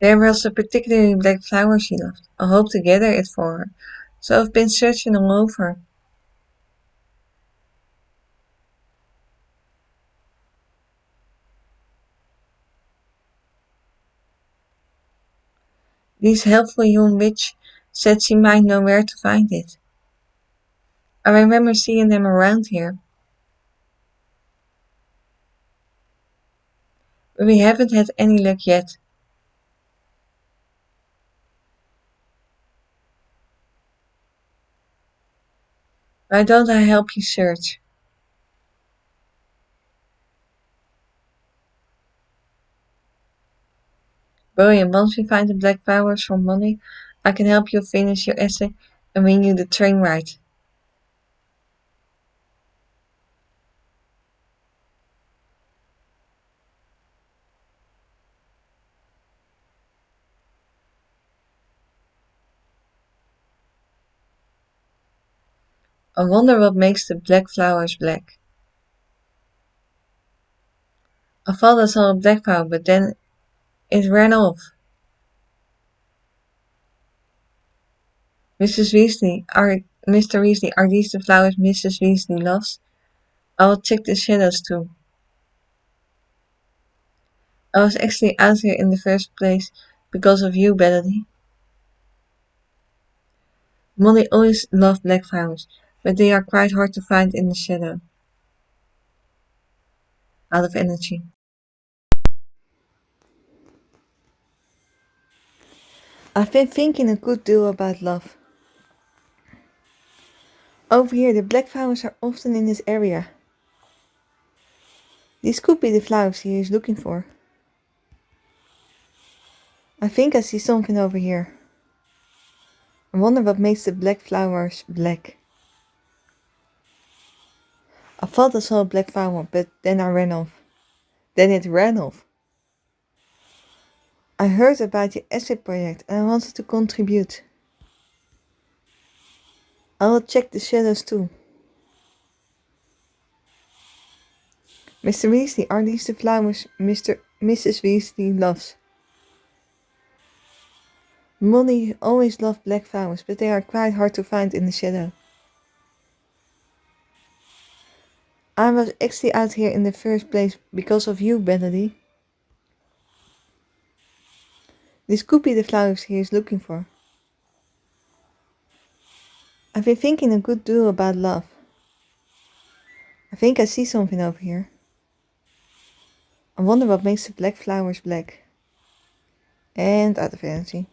There was a particularly black flower she loved. I hoped to gather it for her, so I've been searching all over. This helpful young witch said she might know where to find it. I remember seeing them around here, but we haven't had any luck yet. Why don't I help you search? Brilliant. Once we find the black flowers from Molly, I can help you finish your essay and win you the train ride. I wonder what makes the black flowers black. I thought I saw a black flower, but then it ran off. Mr. Weasley, are these the flowers Mrs. Weasley loves? I will check the shadows too. I was actually out here in the first place because of you, Bellamy. Molly always loved black flowers, but they are quite hard to find in the shadow. Out of energy. I've been thinking a good deal about love. Over here, the black flowers are often in this area. These could be the flowers he is looking for. I think I see something over here. I wonder what makes the black flowers black. I thought I saw a black flower, but then I ran off. Then it ran off. I heard about your essay project and I wanted to contribute. I will check the shadows too. Mr. Weasley, are these the flowers Mrs. Weasley loves? Molly always loved black flowers, but they are quite hard to find in the shadow. I was actually out here in the first place because of you, Benedict. This could be the flowers he is looking for. I've been thinking a good deal about love. I think I see something over here. I wonder what makes the black flowers black. And out of energy.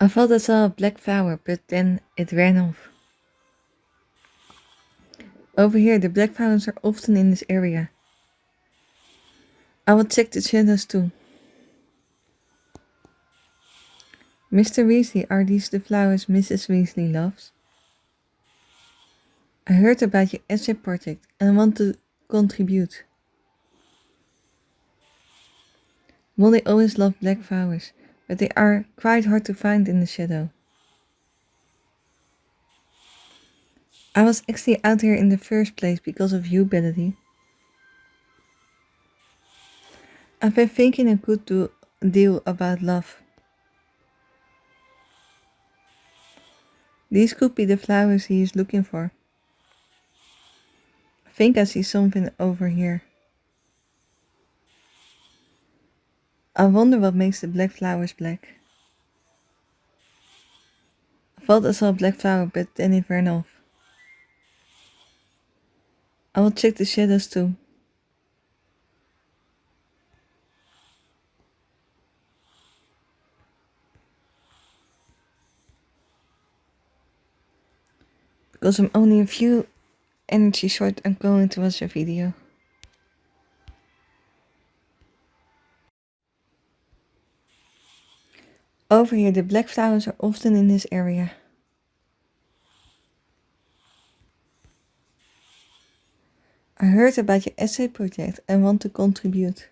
I thought I saw a black flower, but then it ran off. Over here, the black flowers are often in this area. I will check the shadows too. Mr. Weasley, are these the flowers Mrs. Weasley loves? I heard about your essay project and I want to contribute. Molly always loved black flowers, but they are quite hard to find in the shadow. I was actually out here in the first place because of you, Benedict. I've been thinking a good deal about love. These could be the flowers he is looking for. I think I see something over here. I wonder what makes the black flowers black. I thought I saw a black flower, but then it ran off. I will check the shadows too. Because I'm only a few energy short, I'm going to watch a video. Over here, the black flowers are often in this area. I heard about your essay project and want to contribute.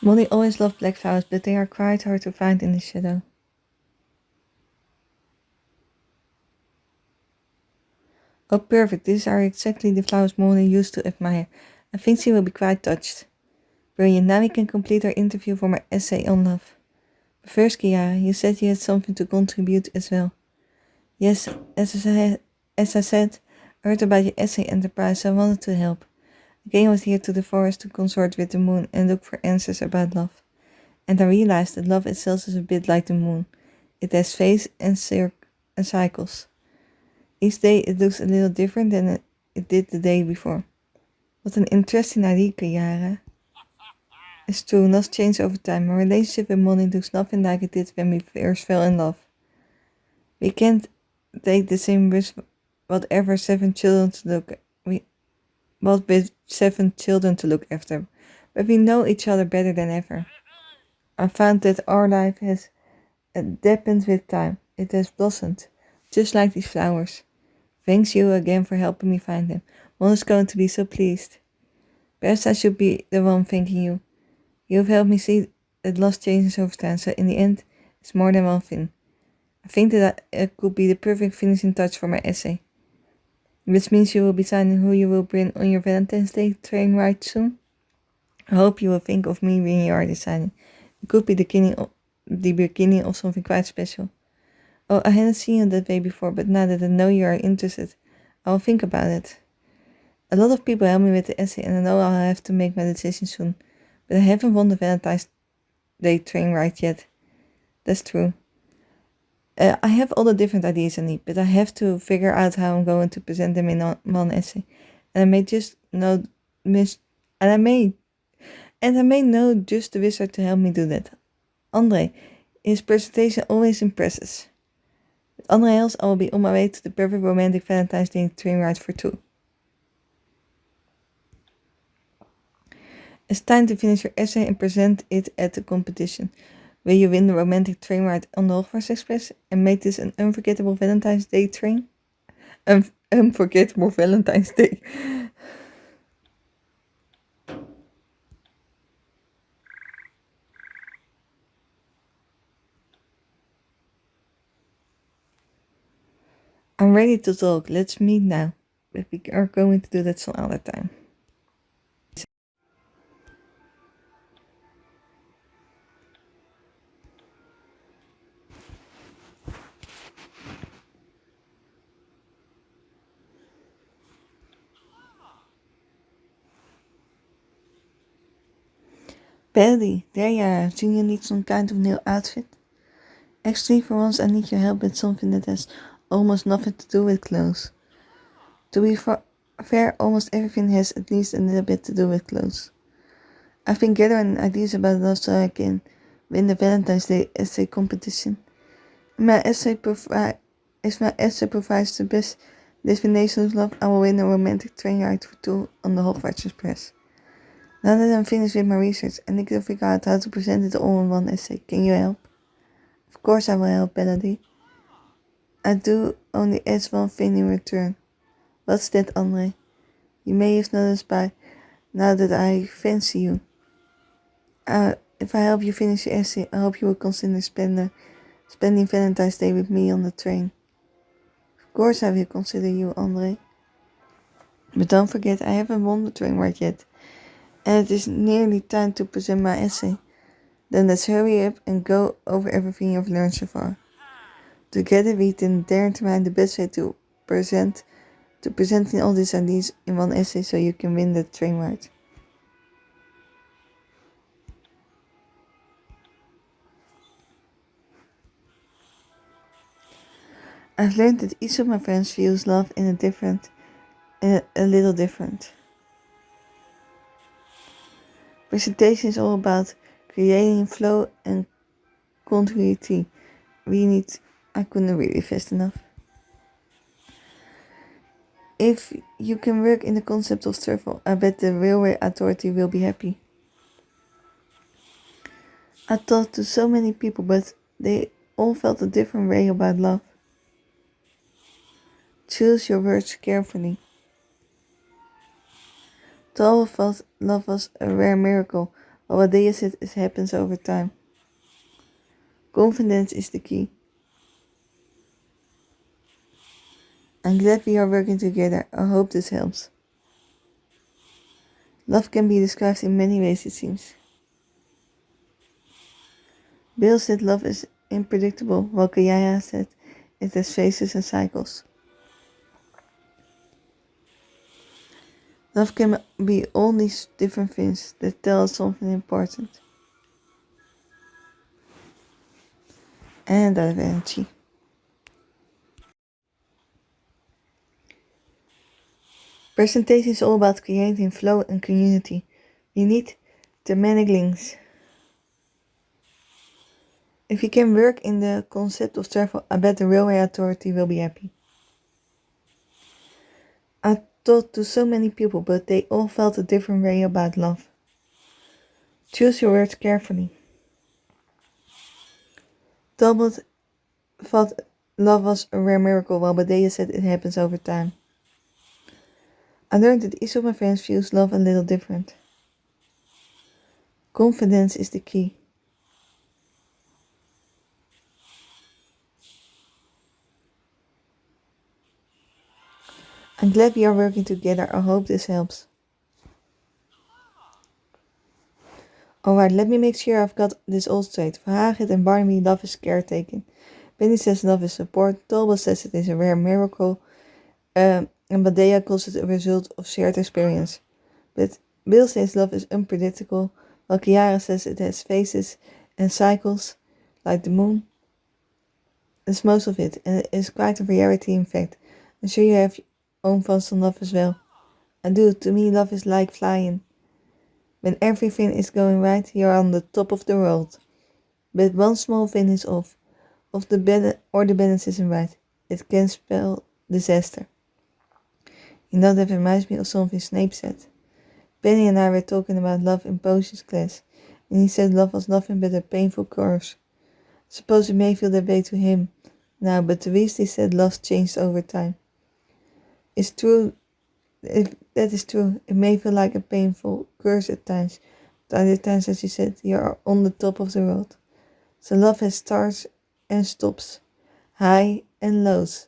Molly always loved black flowers, but they are quite hard to find in the shadow. Oh, perfect. These are exactly the flowers Molly used to admire. I think she will be quite touched. Brilliant. Now we can complete our interview for my essay on love. But first, Kiara, you said you had something to contribute as well. Yes, as I said, I heard about your essay enterprise, so I wanted to help. I came out here to the forest to consort with the moon and look for answers about love. And I realized that love itself is a bit like the moon. It has phases and cycles. Each day it looks a little different than it did the day before. What an interesting idea, Kiara. It's true, lots change over time. My relationship with money looks nothing like it did when we first fell in love. We can't take the same risk whatever with 7 children to look after. But we know each other better than ever. I found that our life has deepened with time. It has blossomed, just like these flowers. Thanks you again for helping me find them. Mom is going to be so pleased. Perhaps I should be the one thanking you. You've helped me see that loss changes over time, so in the end, it's more than one thing. I think that it could be the perfect finishing touch for my essay. Which means you will be signing who you will bring on your Valentine's Day train ride soon. I hope you will think of me when you are deciding. It could be the beginning of something quite special. Oh, I hadn't seen you that way before, but now that I know you are interested, I will think about it. A lot of people help me with the essay, and I know I'll have to make my decision soon. But I haven't won the Valentine's Day train ride yet. That's true. I have all the different ideas I need, but I have to figure out how I'm going to present them in one essay. And I may just know and I may know just the wizard to help me do that. Andre, his presentation always impresses. With Andre else, I will be on my way to the perfect romantic Valentine's Day train ride for two. It's time to finish your essay and present it at the competition. Will you win the romantic train ride on the Hogwarts Express and make this an unforgettable Valentine's Day train? Unforgettable Valentine's Day. I'm ready to talk. Let's meet now. But we are going to do that some other time. Betty, there you are. Do you need some kind of new outfit? Actually, for once I need your help with something that has almost nothing to do with clothes. To be fair, almost everything has at least a little bit to do with clothes. I've been gathering ideas about love so I can win the Valentine's Day essay competition. If my essay provides the best definition of love, I will win a romantic train ride for two on the Hogwarts Express. Now that I'm finished with my research, I need to figure out how to present it all in one essay. Can you help? Of course I will help, Melody. I do only ask one thing in return. What's that, Andre? You may have noticed by now that I fancy you. If I help you finish your essay, I hope you will consider spending Valentine's Day with me on the train. Of course I will consider you, Andre. But don't forget, I haven't won the train ride yet. And it is nearly time to present my essay. Then let's hurry up and go over everything you've learned so far. Together we can dare to find the best way to presenting all these ideas in one essay so you can win the train ride. I've learned that each of my friends feels love in a little different. Presentation is all about creating flow and continuity. I couldn't read fast enough. If you can work in the concept of travel, I bet the Railway Authority will be happy. I talked to so many people, but they all felt a different way about love. Choose your words carefully. They all felt love was a rare miracle, but what they said it happens over time. Confidence is the key. I'm glad we are working together. I hope this helps. Love can be described in many ways, it seems. Bill said love is unpredictable, while Kayaya said it has phases and cycles. Love can be all these different things that tell us something important. And I have energy. Presentation is all about creating flow and community. We need the many links. If you can work in the concept of travel, I bet the Railway Authority will be happy. I talked to so many people, but they all felt a different way about love. Choose your words carefully. Talbot thought love was a rare miracle, while Badea said it happens over time. I learned that each of my friends views love a little different. Confidence is the key. I'm glad we are working together. I hope this helps. Alright, let me make sure I've got this all straight. For Hagrid and Barnaby, love is caretaking. Benny says love is support. Talbot says it is a rare miracle. And Badea calls it a result of shared experience. But Bill says love is unpredictable, while Kiara says it has phases and cycles, like the moon. That's most of it, and it is quite a reality in fact. I'm sure you have your own thoughts on love as well. And dude, to me love is like flying. When everything is going right, you're on the top of the world. But one small thing is off, the balance isn't right. It can spell disaster. You know, that reminds me of something Snape said. Penny and I were talking about love in potions class, and he said love was nothing but a painful course. Suppose it may feel that way to him now, but the Weasley said love changed over time. It's true. If that is true, it may feel like a painful curse at times, but other times, as you said, you are on the top of the world. So love has starts and stops, high and lows.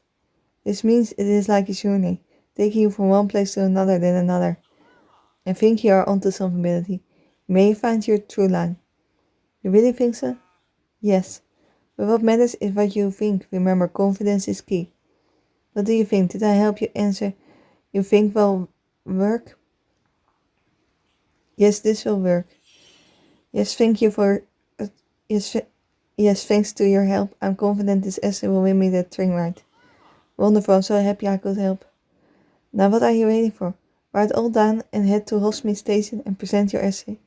This means it is like a journey, taking you from one place to another, then another. I think you are onto something, Melody. You may find your true line. You really think so? Yes. But what matters is what you think. Remember, confidence is key. What do you think? Did I help you answer? You think will work? Yes, this will work. Yes, thank you for... yes, yes, thanks to your help. I'm confident this essay will win me that train ride. Wonderful, I'm so happy I could help. Now what are you waiting for? Write all down and head to Hogsmeade Station and present your essay.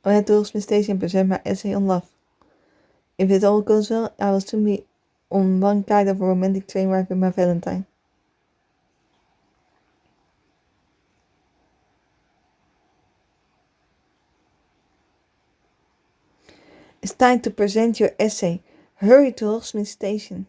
I'll head to Hogsmeade Station and present my essay on love. If it all goes well, I will soon be on one kind of a romantic train ride with my Valentine. It's time to present your essay. Hurry to Hogsmeade Station.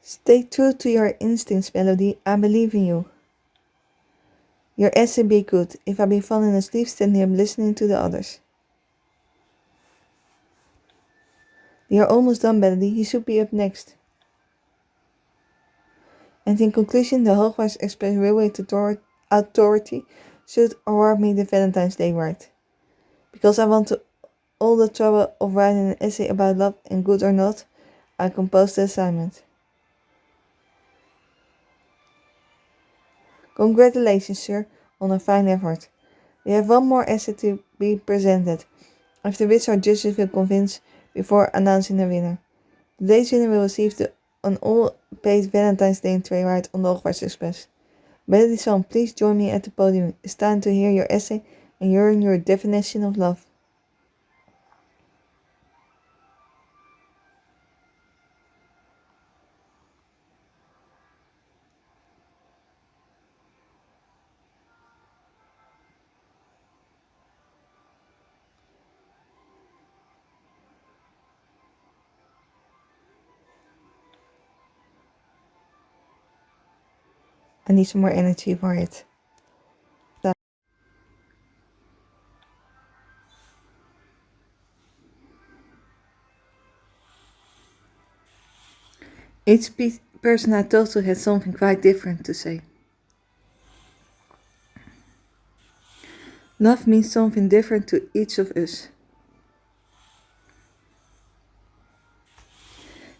Stay true to your instincts, Melody. I believe in you. Your essay be good. If I be falling asleep standing up listening to the others. We are almost done, Melody. He should be up next. And in conclusion, the Hogwarts Express Railway Authority should award me the Valentine's Day ride. Because I want to all the trouble of writing an essay about love, and good or not, I composed the assignment. Congratulations, sir, on a fine effort. We have one more essay to be presented, after which our judges will convince before announcing the winner. Today's winner will receive an all-paid Valentine's Day train ride on the Hogwarts Express. Melody Song, please join me at the podium. It's time to hear your essay and you're in your definition of love. I need some more energy for it. Each person I talked to had something quite different to say. Love means something different to each of us.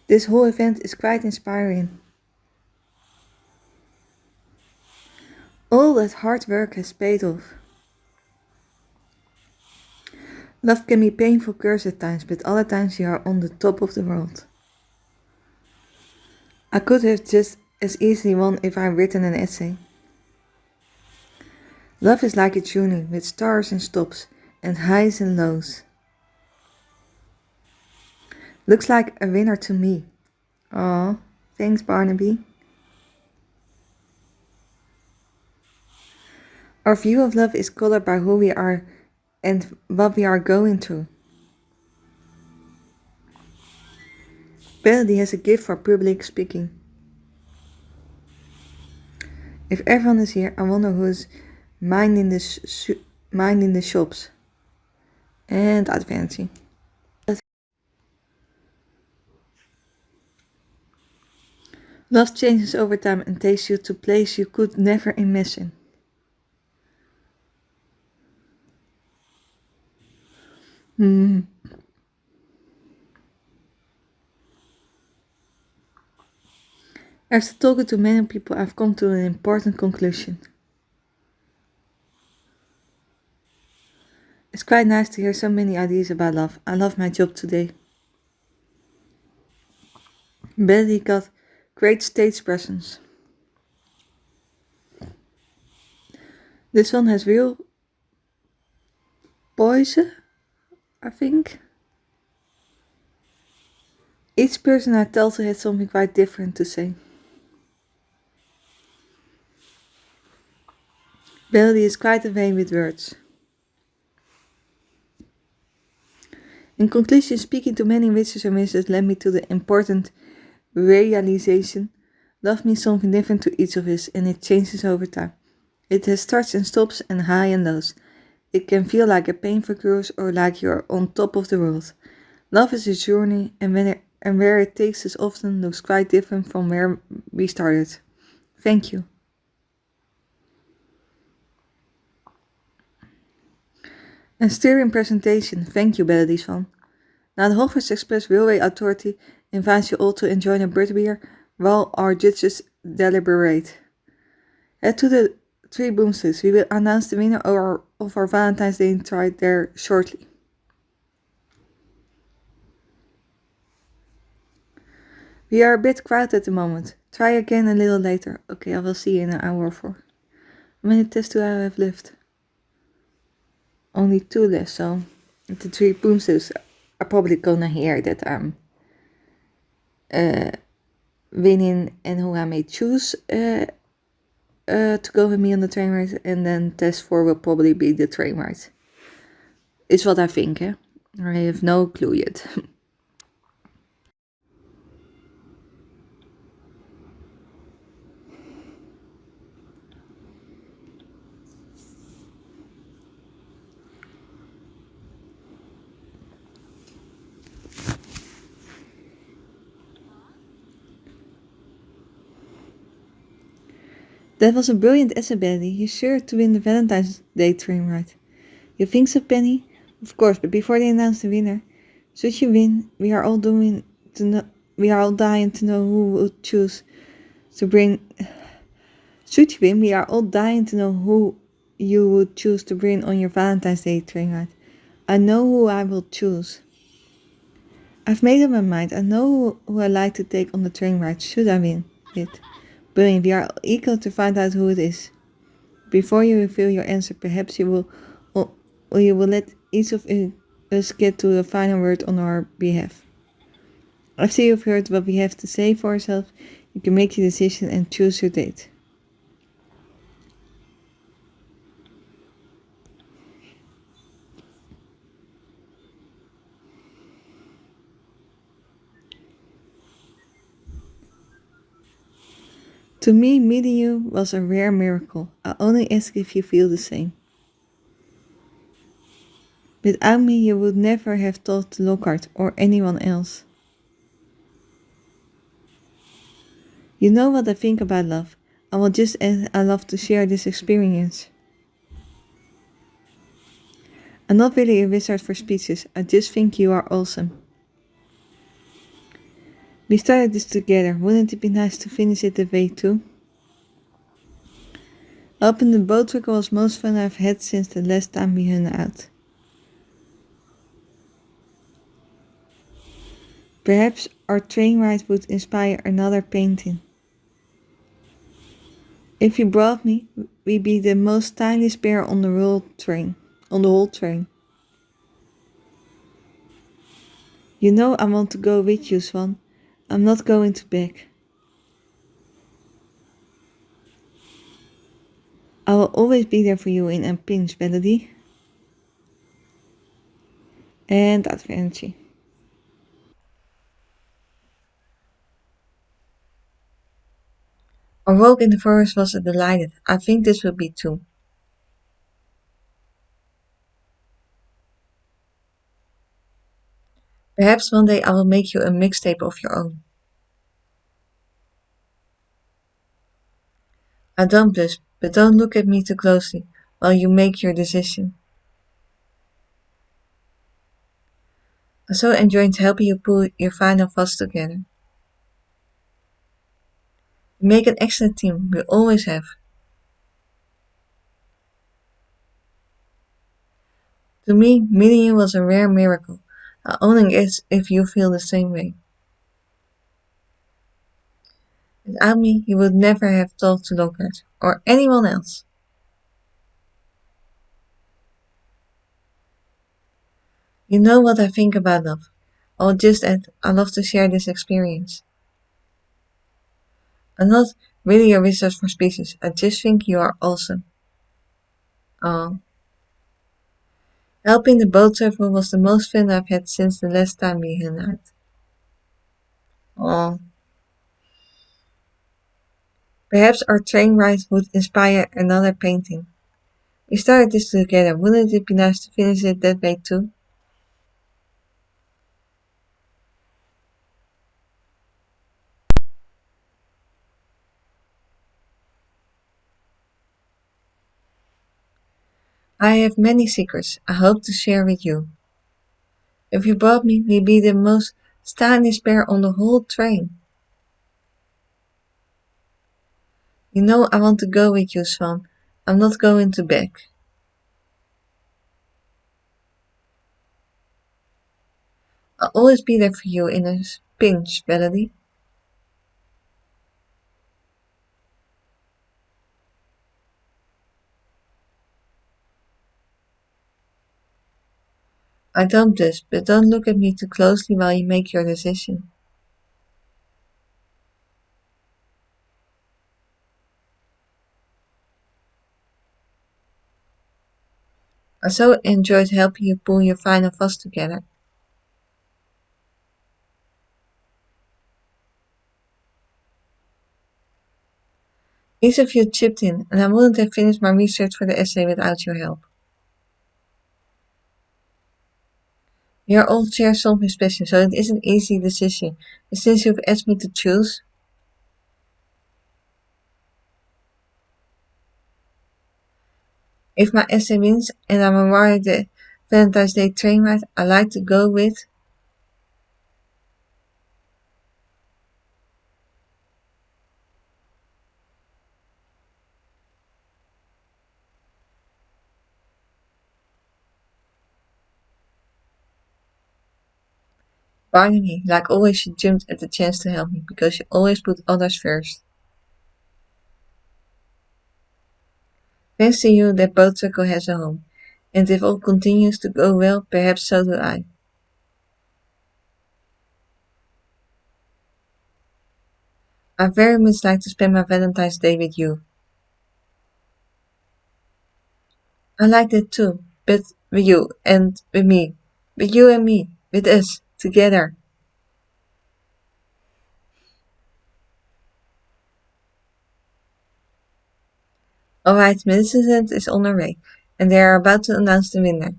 This whole event is quite inspiring. All that hard work has paid off. Love can be painful curse at times, but other times you are on the top of the world. I could have just as easily won if I'd written an essay. Love is like a journey with stars and stops and highs and lows. Looks like a winner to me. Aw, thanks Barnaby. Our view of love is colored by who we are and what we are going through. Melody has a gift for public speaking. If everyone is here, I wonder who's minding the shops. And advantage. Love changes over time and takes you to places you could never imagine. After talking to many people, I've come to an important conclusion. It's quite nice to hear so many ideas about love. I love my job today. Betty got great stage presence. This one has real poison, I think. Each person I told to had something quite different to say. Melody is quite a vain with words. In conclusion, speaking to many witches and wizards led me to the important realization. Love means something different to each of us, and it changes over time. It has starts and stops and high and lows. It can feel like a painful cruise or like you're on top of the world. Love is a journey, and where it takes us often looks quite different from where we started. Thank you. Een steering presentation. Thank you, Melodies van. Now the Hogwarts Express Railway Authority invites you all to enjoy a butterbeer while our judges deliberate. Head to the three boomsticks. We will announce the winner of our Valentine's Day trial there shortly. We are a bit crowded at the moment. Try again a little later. Okay, I will see you in an hour or 4. How many tests do I have left? Only 2 left, so the 3 boomsticks are probably gonna hear that I'm winning and who I may choose to go with me on the train ride, and then test 4 will probably be the train ride. Is what I think, eh? I have no clue yet. That was a brilliant essay, Betty. You're sure to win the Valentine's Day train ride. You think so, Penny? Of course, but before they announce the winner, should you win, we are all dying to know who would choose to bring. Should you win, we are all dying to know who you would choose to bring on your Valentine's Day train ride. I know who I will choose. I've made up my mind. I know who I like to take on the train ride. Should I win it? Brilliant. We are eager to find out who it is. Before you reveal your answer, perhaps you will or you will let each of us get to the final word on our behalf. After you've heard what we have to say for ourselves, you can make your decision and choose your date. To me, meeting you was a rare miracle. I only ask if you feel the same. Without me, you would never have told Lockhart or anyone else. You know what I think about love. I will just add I love to share this experience. I'm not really a wizard for speeches, I just think you are awesome. We started this together, wouldn't it be nice to finish it that way too? Helping the boat trickle was most fun I've had since the last time we hung out. Perhaps our train ride would inspire another painting. If you brought me, we'd be the most tiniest pair on the whole train. You know I want to go with you, Swan. I'm not going to beg. I will always be there for you in a pinch, Melody. And adventure. Our walk in the forest was a delight. I think this will be too. Perhaps one day I will make you a mixtape of your own. I don't blush, but don't look at me too closely while you make your decision. I so enjoyed helping you pull your final thoughts together. We make an excellent team, we always have. To me, meeting you was a rare miracle. I only guess if you feel the same way. Without me, you would never have talked to Lockhart or anyone else. You know what I think about love. I'll just add, I love to share this experience. I'm not really a wizard for speeches, I just think you are awesome. Oh, helping the boat travel was the most fun I've had since the last time we hung out. Oh, perhaps our train ride would inspire another painting. We started this together, wouldn't it be nice to finish it that way too? I have many secrets I hope to share with you. If you brought me, we'd be the most stylish pair on the whole train. You know I want to go with you, Swan. I'm not going to beg. I'll always be there for you in a pinch, Melody. I don't blush, but don't look at me too closely while you make your decision. I so enjoyed helping you pull your final thoughts together. Each of you chipped in, and I wouldn't have finished my research for the essay without your help. We are all share something special, so it isn't an easy decision. But since you've asked me to choose, if my essay wins and I'm awarded the Valentine's Day train ride, I like to go with. Pardon me, like always, she jumped at the chance to help me because she always put others first. Thanks to you, that boat circle has a home. And if all continues to go well, perhaps so do I. I very much like to spend my Valentine's Day with you. I like that too, but with you and with me. With you and me. With us. Together. Alright, Millicent is on her way, and they are about to announce the winner.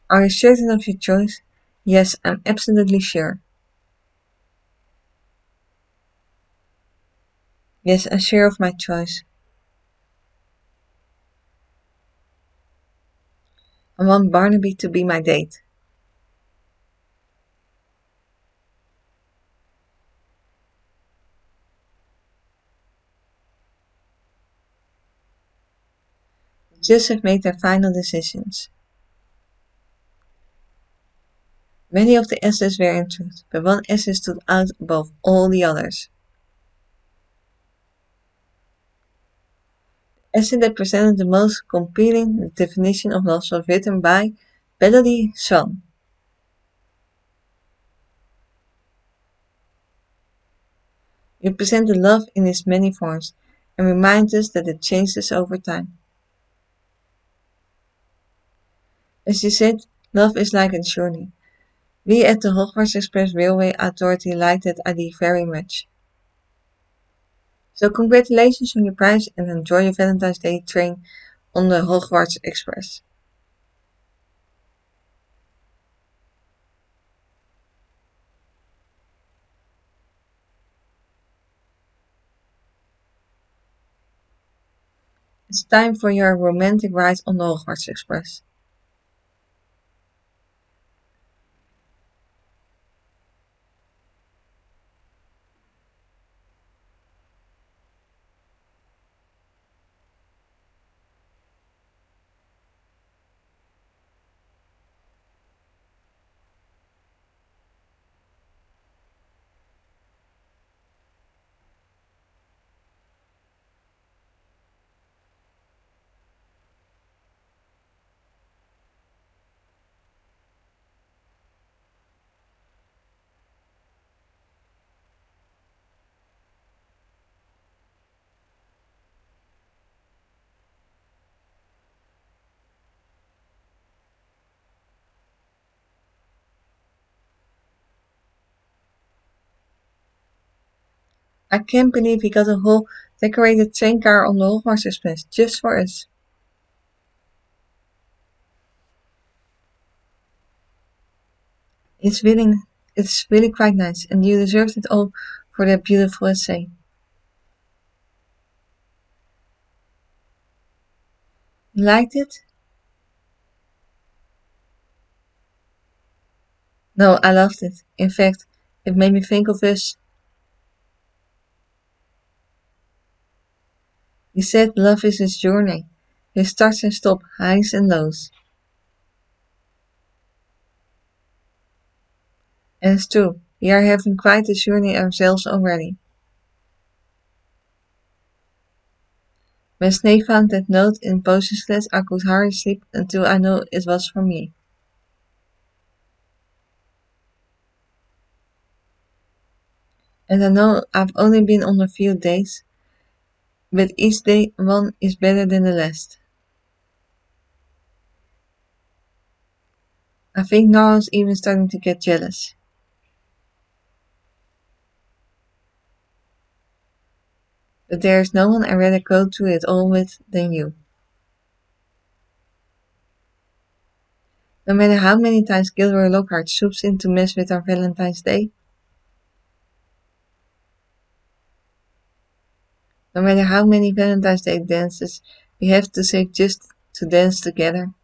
Are you certain of your choice? Yes, I'm absolutely sure. Yes, I'm sure of my choice. I want Barnaby to be my date. The judges have made their final decisions. Many of the essays were in truth, but one essay stood out above all the others. The essay that presented the most compelling definition of love was written by Melody Swan. It presented love in its many forms and reminds us that it changes over time. As you said, love is like a journey. We at the Hogwarts Express Railway Authority like that idea very much. So congratulations on your prize and enjoy your Valentine's Day train on the Hogwarts Express. It's time for your romantic ride on the Hogwarts Express. I can't believe we got a whole decorated train car on the Hogwarts Express just for us. It's really, it's really quite nice, and you deserved it all for that beautiful essay. You liked it? No, I loved it. In fact, it made me think of us. You said love is a journey. It starts and stops, highs and lows. And it's true, we are having quite a journey ourselves already. When Snape found that note in Potion's glass, I could hardly sleep until I knew it was for me. And I know I've only been on a few days, but each day one is better than the last. I think Nora's even starting to get jealous. But there is no one I'd rather go through it all with than you. No matter how many times Gilderoy Lockhart swoops in to mess with our Valentine's Day, no matter how many Valentine's Day dances we have to save just to dance together,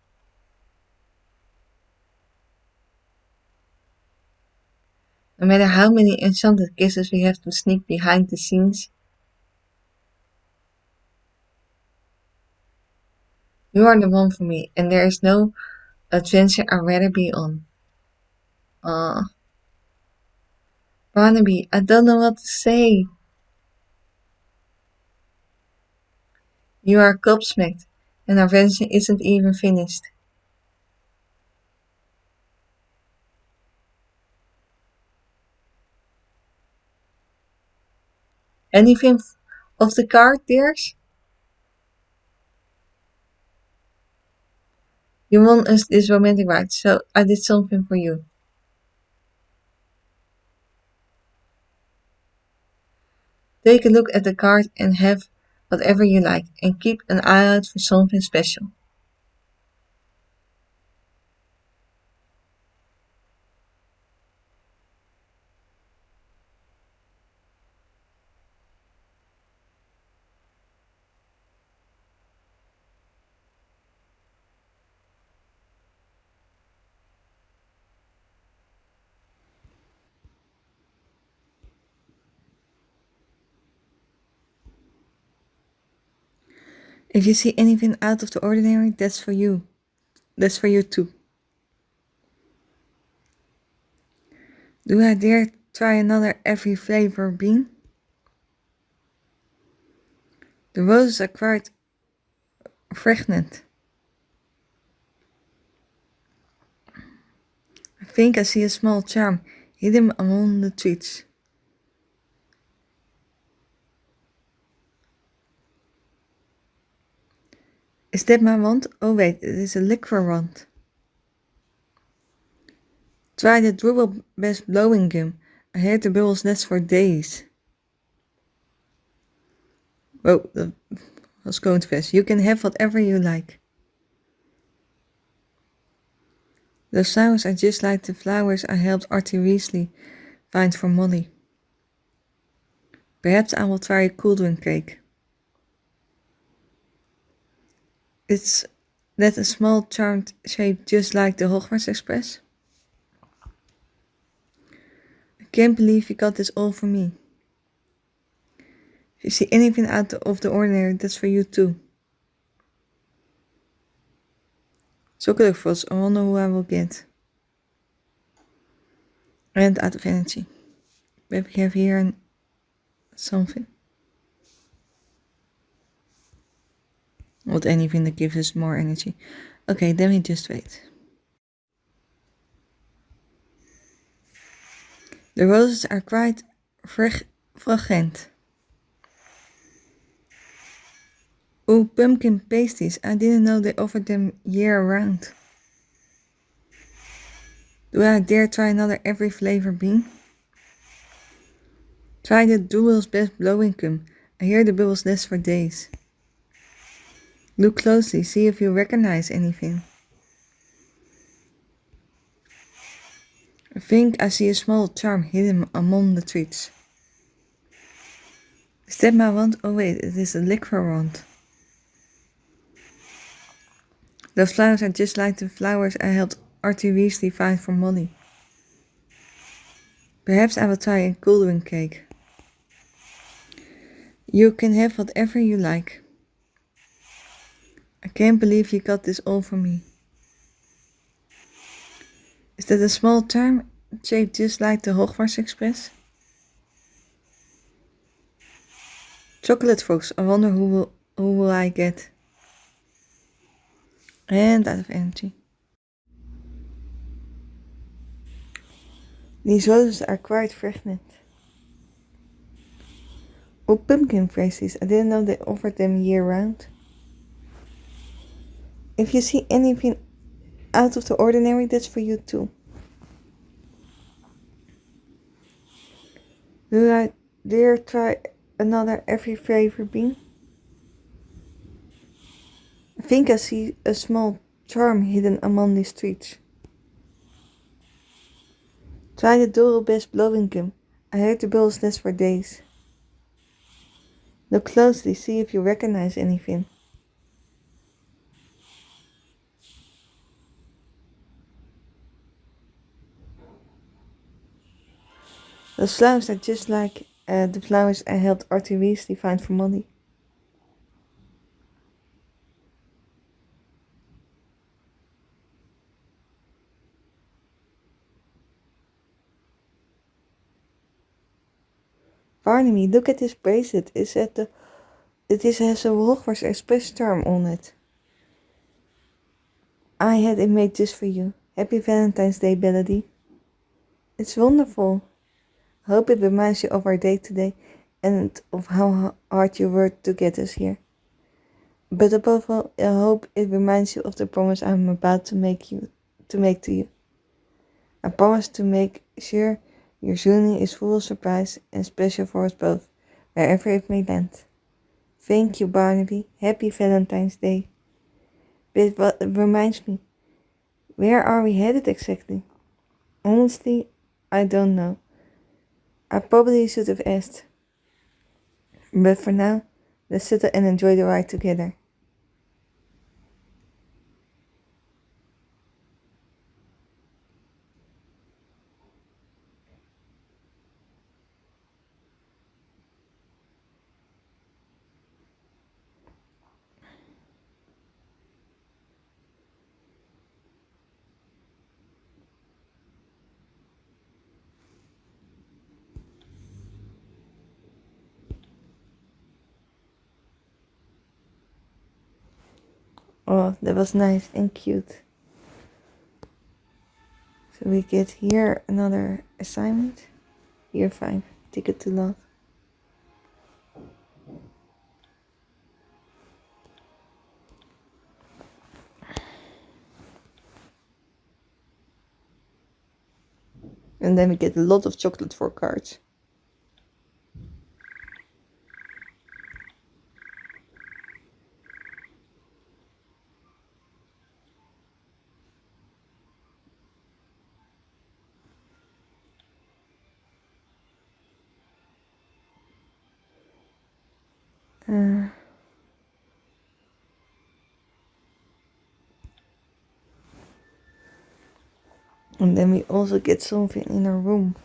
no matter how many enchanted kisses we have to sneak behind the scenes, you are the one for me, and there is no adventure I'd rather be on. Ah, Barnaby, I don't know what to say. You are gobsmacked, and our venture isn't even finished. Anything of the card, dears? You won us this romantic ride, so I did something for you. Take a look at the card and have whatever you like, and keep an eye out for something special. If you see anything out of the ordinary, that's for you. That's for you too. Do I dare try another every flavor bean? The roses are quite fragrant. I think I see a small charm hidden among the trees. Is that my wand? Oh wait, it is a liquor wand. Try the dribble best blowing gum. I heard the bubbles last for days. Whoa, that was going too fast. You can have whatever you like. Those flowers are just like the flowers I helped Artie Weasley find for Molly. Perhaps I will try a cool drink cake. It's that a small charmed shape just like the Hogwarts Express? I can't believe you got this all for me. If you see anything out of the ordinary, that's for you too. Chocolate frost, I wonder who I will get. And out of energy. Maybe we have here something. Not anything that gives us more energy. Okay, then we just wait. The roses are quite fragrant. Oh, pumpkin pasties. I didn't know they offered them year round. Do I dare try another every flavor bean? Try the Duel's best blowing gum. I hear the bubbles last for days. Look closely, see if you recognize anything. I think I see a small charm hidden among the trees. Is that my wand? Oh wait, it is a liquor wand. Those flowers are just like the flowers I helped Artie Weasley find for Molly. Perhaps I will try a cool drink cake. You can have whatever you like. I can't believe you got this all for me. Is that a small charm shaped just like the Hogwarts Express? Chocolate frogs, I wonder who will I get. And out of energy. These roses are quite fragrant. Oh, pumpkin pasties, I didn't know they offered them year round. If you see anything out of the ordinary, that's for you too. Do I dare try another every flavor bean? I think I see a small charm hidden among these trees. Try the Doro best blowing gum. I heard the bubbles last for days. Look closely, see if you recognize anything. Those flowers are just like the flowers I helped Artie Weasley find for Molly. Pardon me, look at this bracelet. Is that the has a Hogwarts Express charm on it. I had it made just for you. Happy Valentine's Day, Melody. It's wonderful. I hope it reminds you of our date today and of how hard you worked to get us here. But above all, I hope it reminds you of the promise I'm about to make to you. I promise to make sure your journey is full of surprise and special for us both, wherever it may land. Thank you, Barnaby. Happy Valentine's Day. But what reminds me, where are we headed exactly? Honestly, I don't know. I probably should have asked. But for now, let's sit and enjoy the ride together. Oh, that was nice and cute. So we get here another assignment. Year 5, Ticket to Love. And then we get a lot of chocolate for cards. And then we also get something in our room.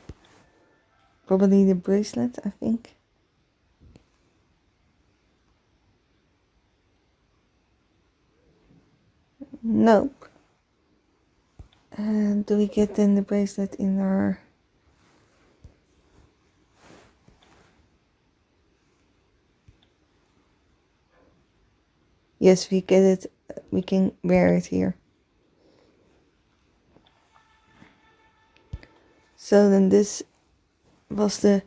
Probably the bracelet, I think. Nope. And do we get then the bracelet in our... Yes, we get it. We can wear it here. So then this was the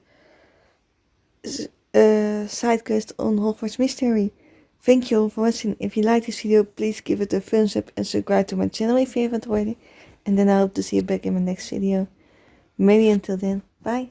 side quest on Hogwarts Mystery. Thank you all for watching. If you like this video, please give it a thumbs up and subscribe to my channel if you haven't already. And then I hope to see you back in my next video. Maybe until then, bye.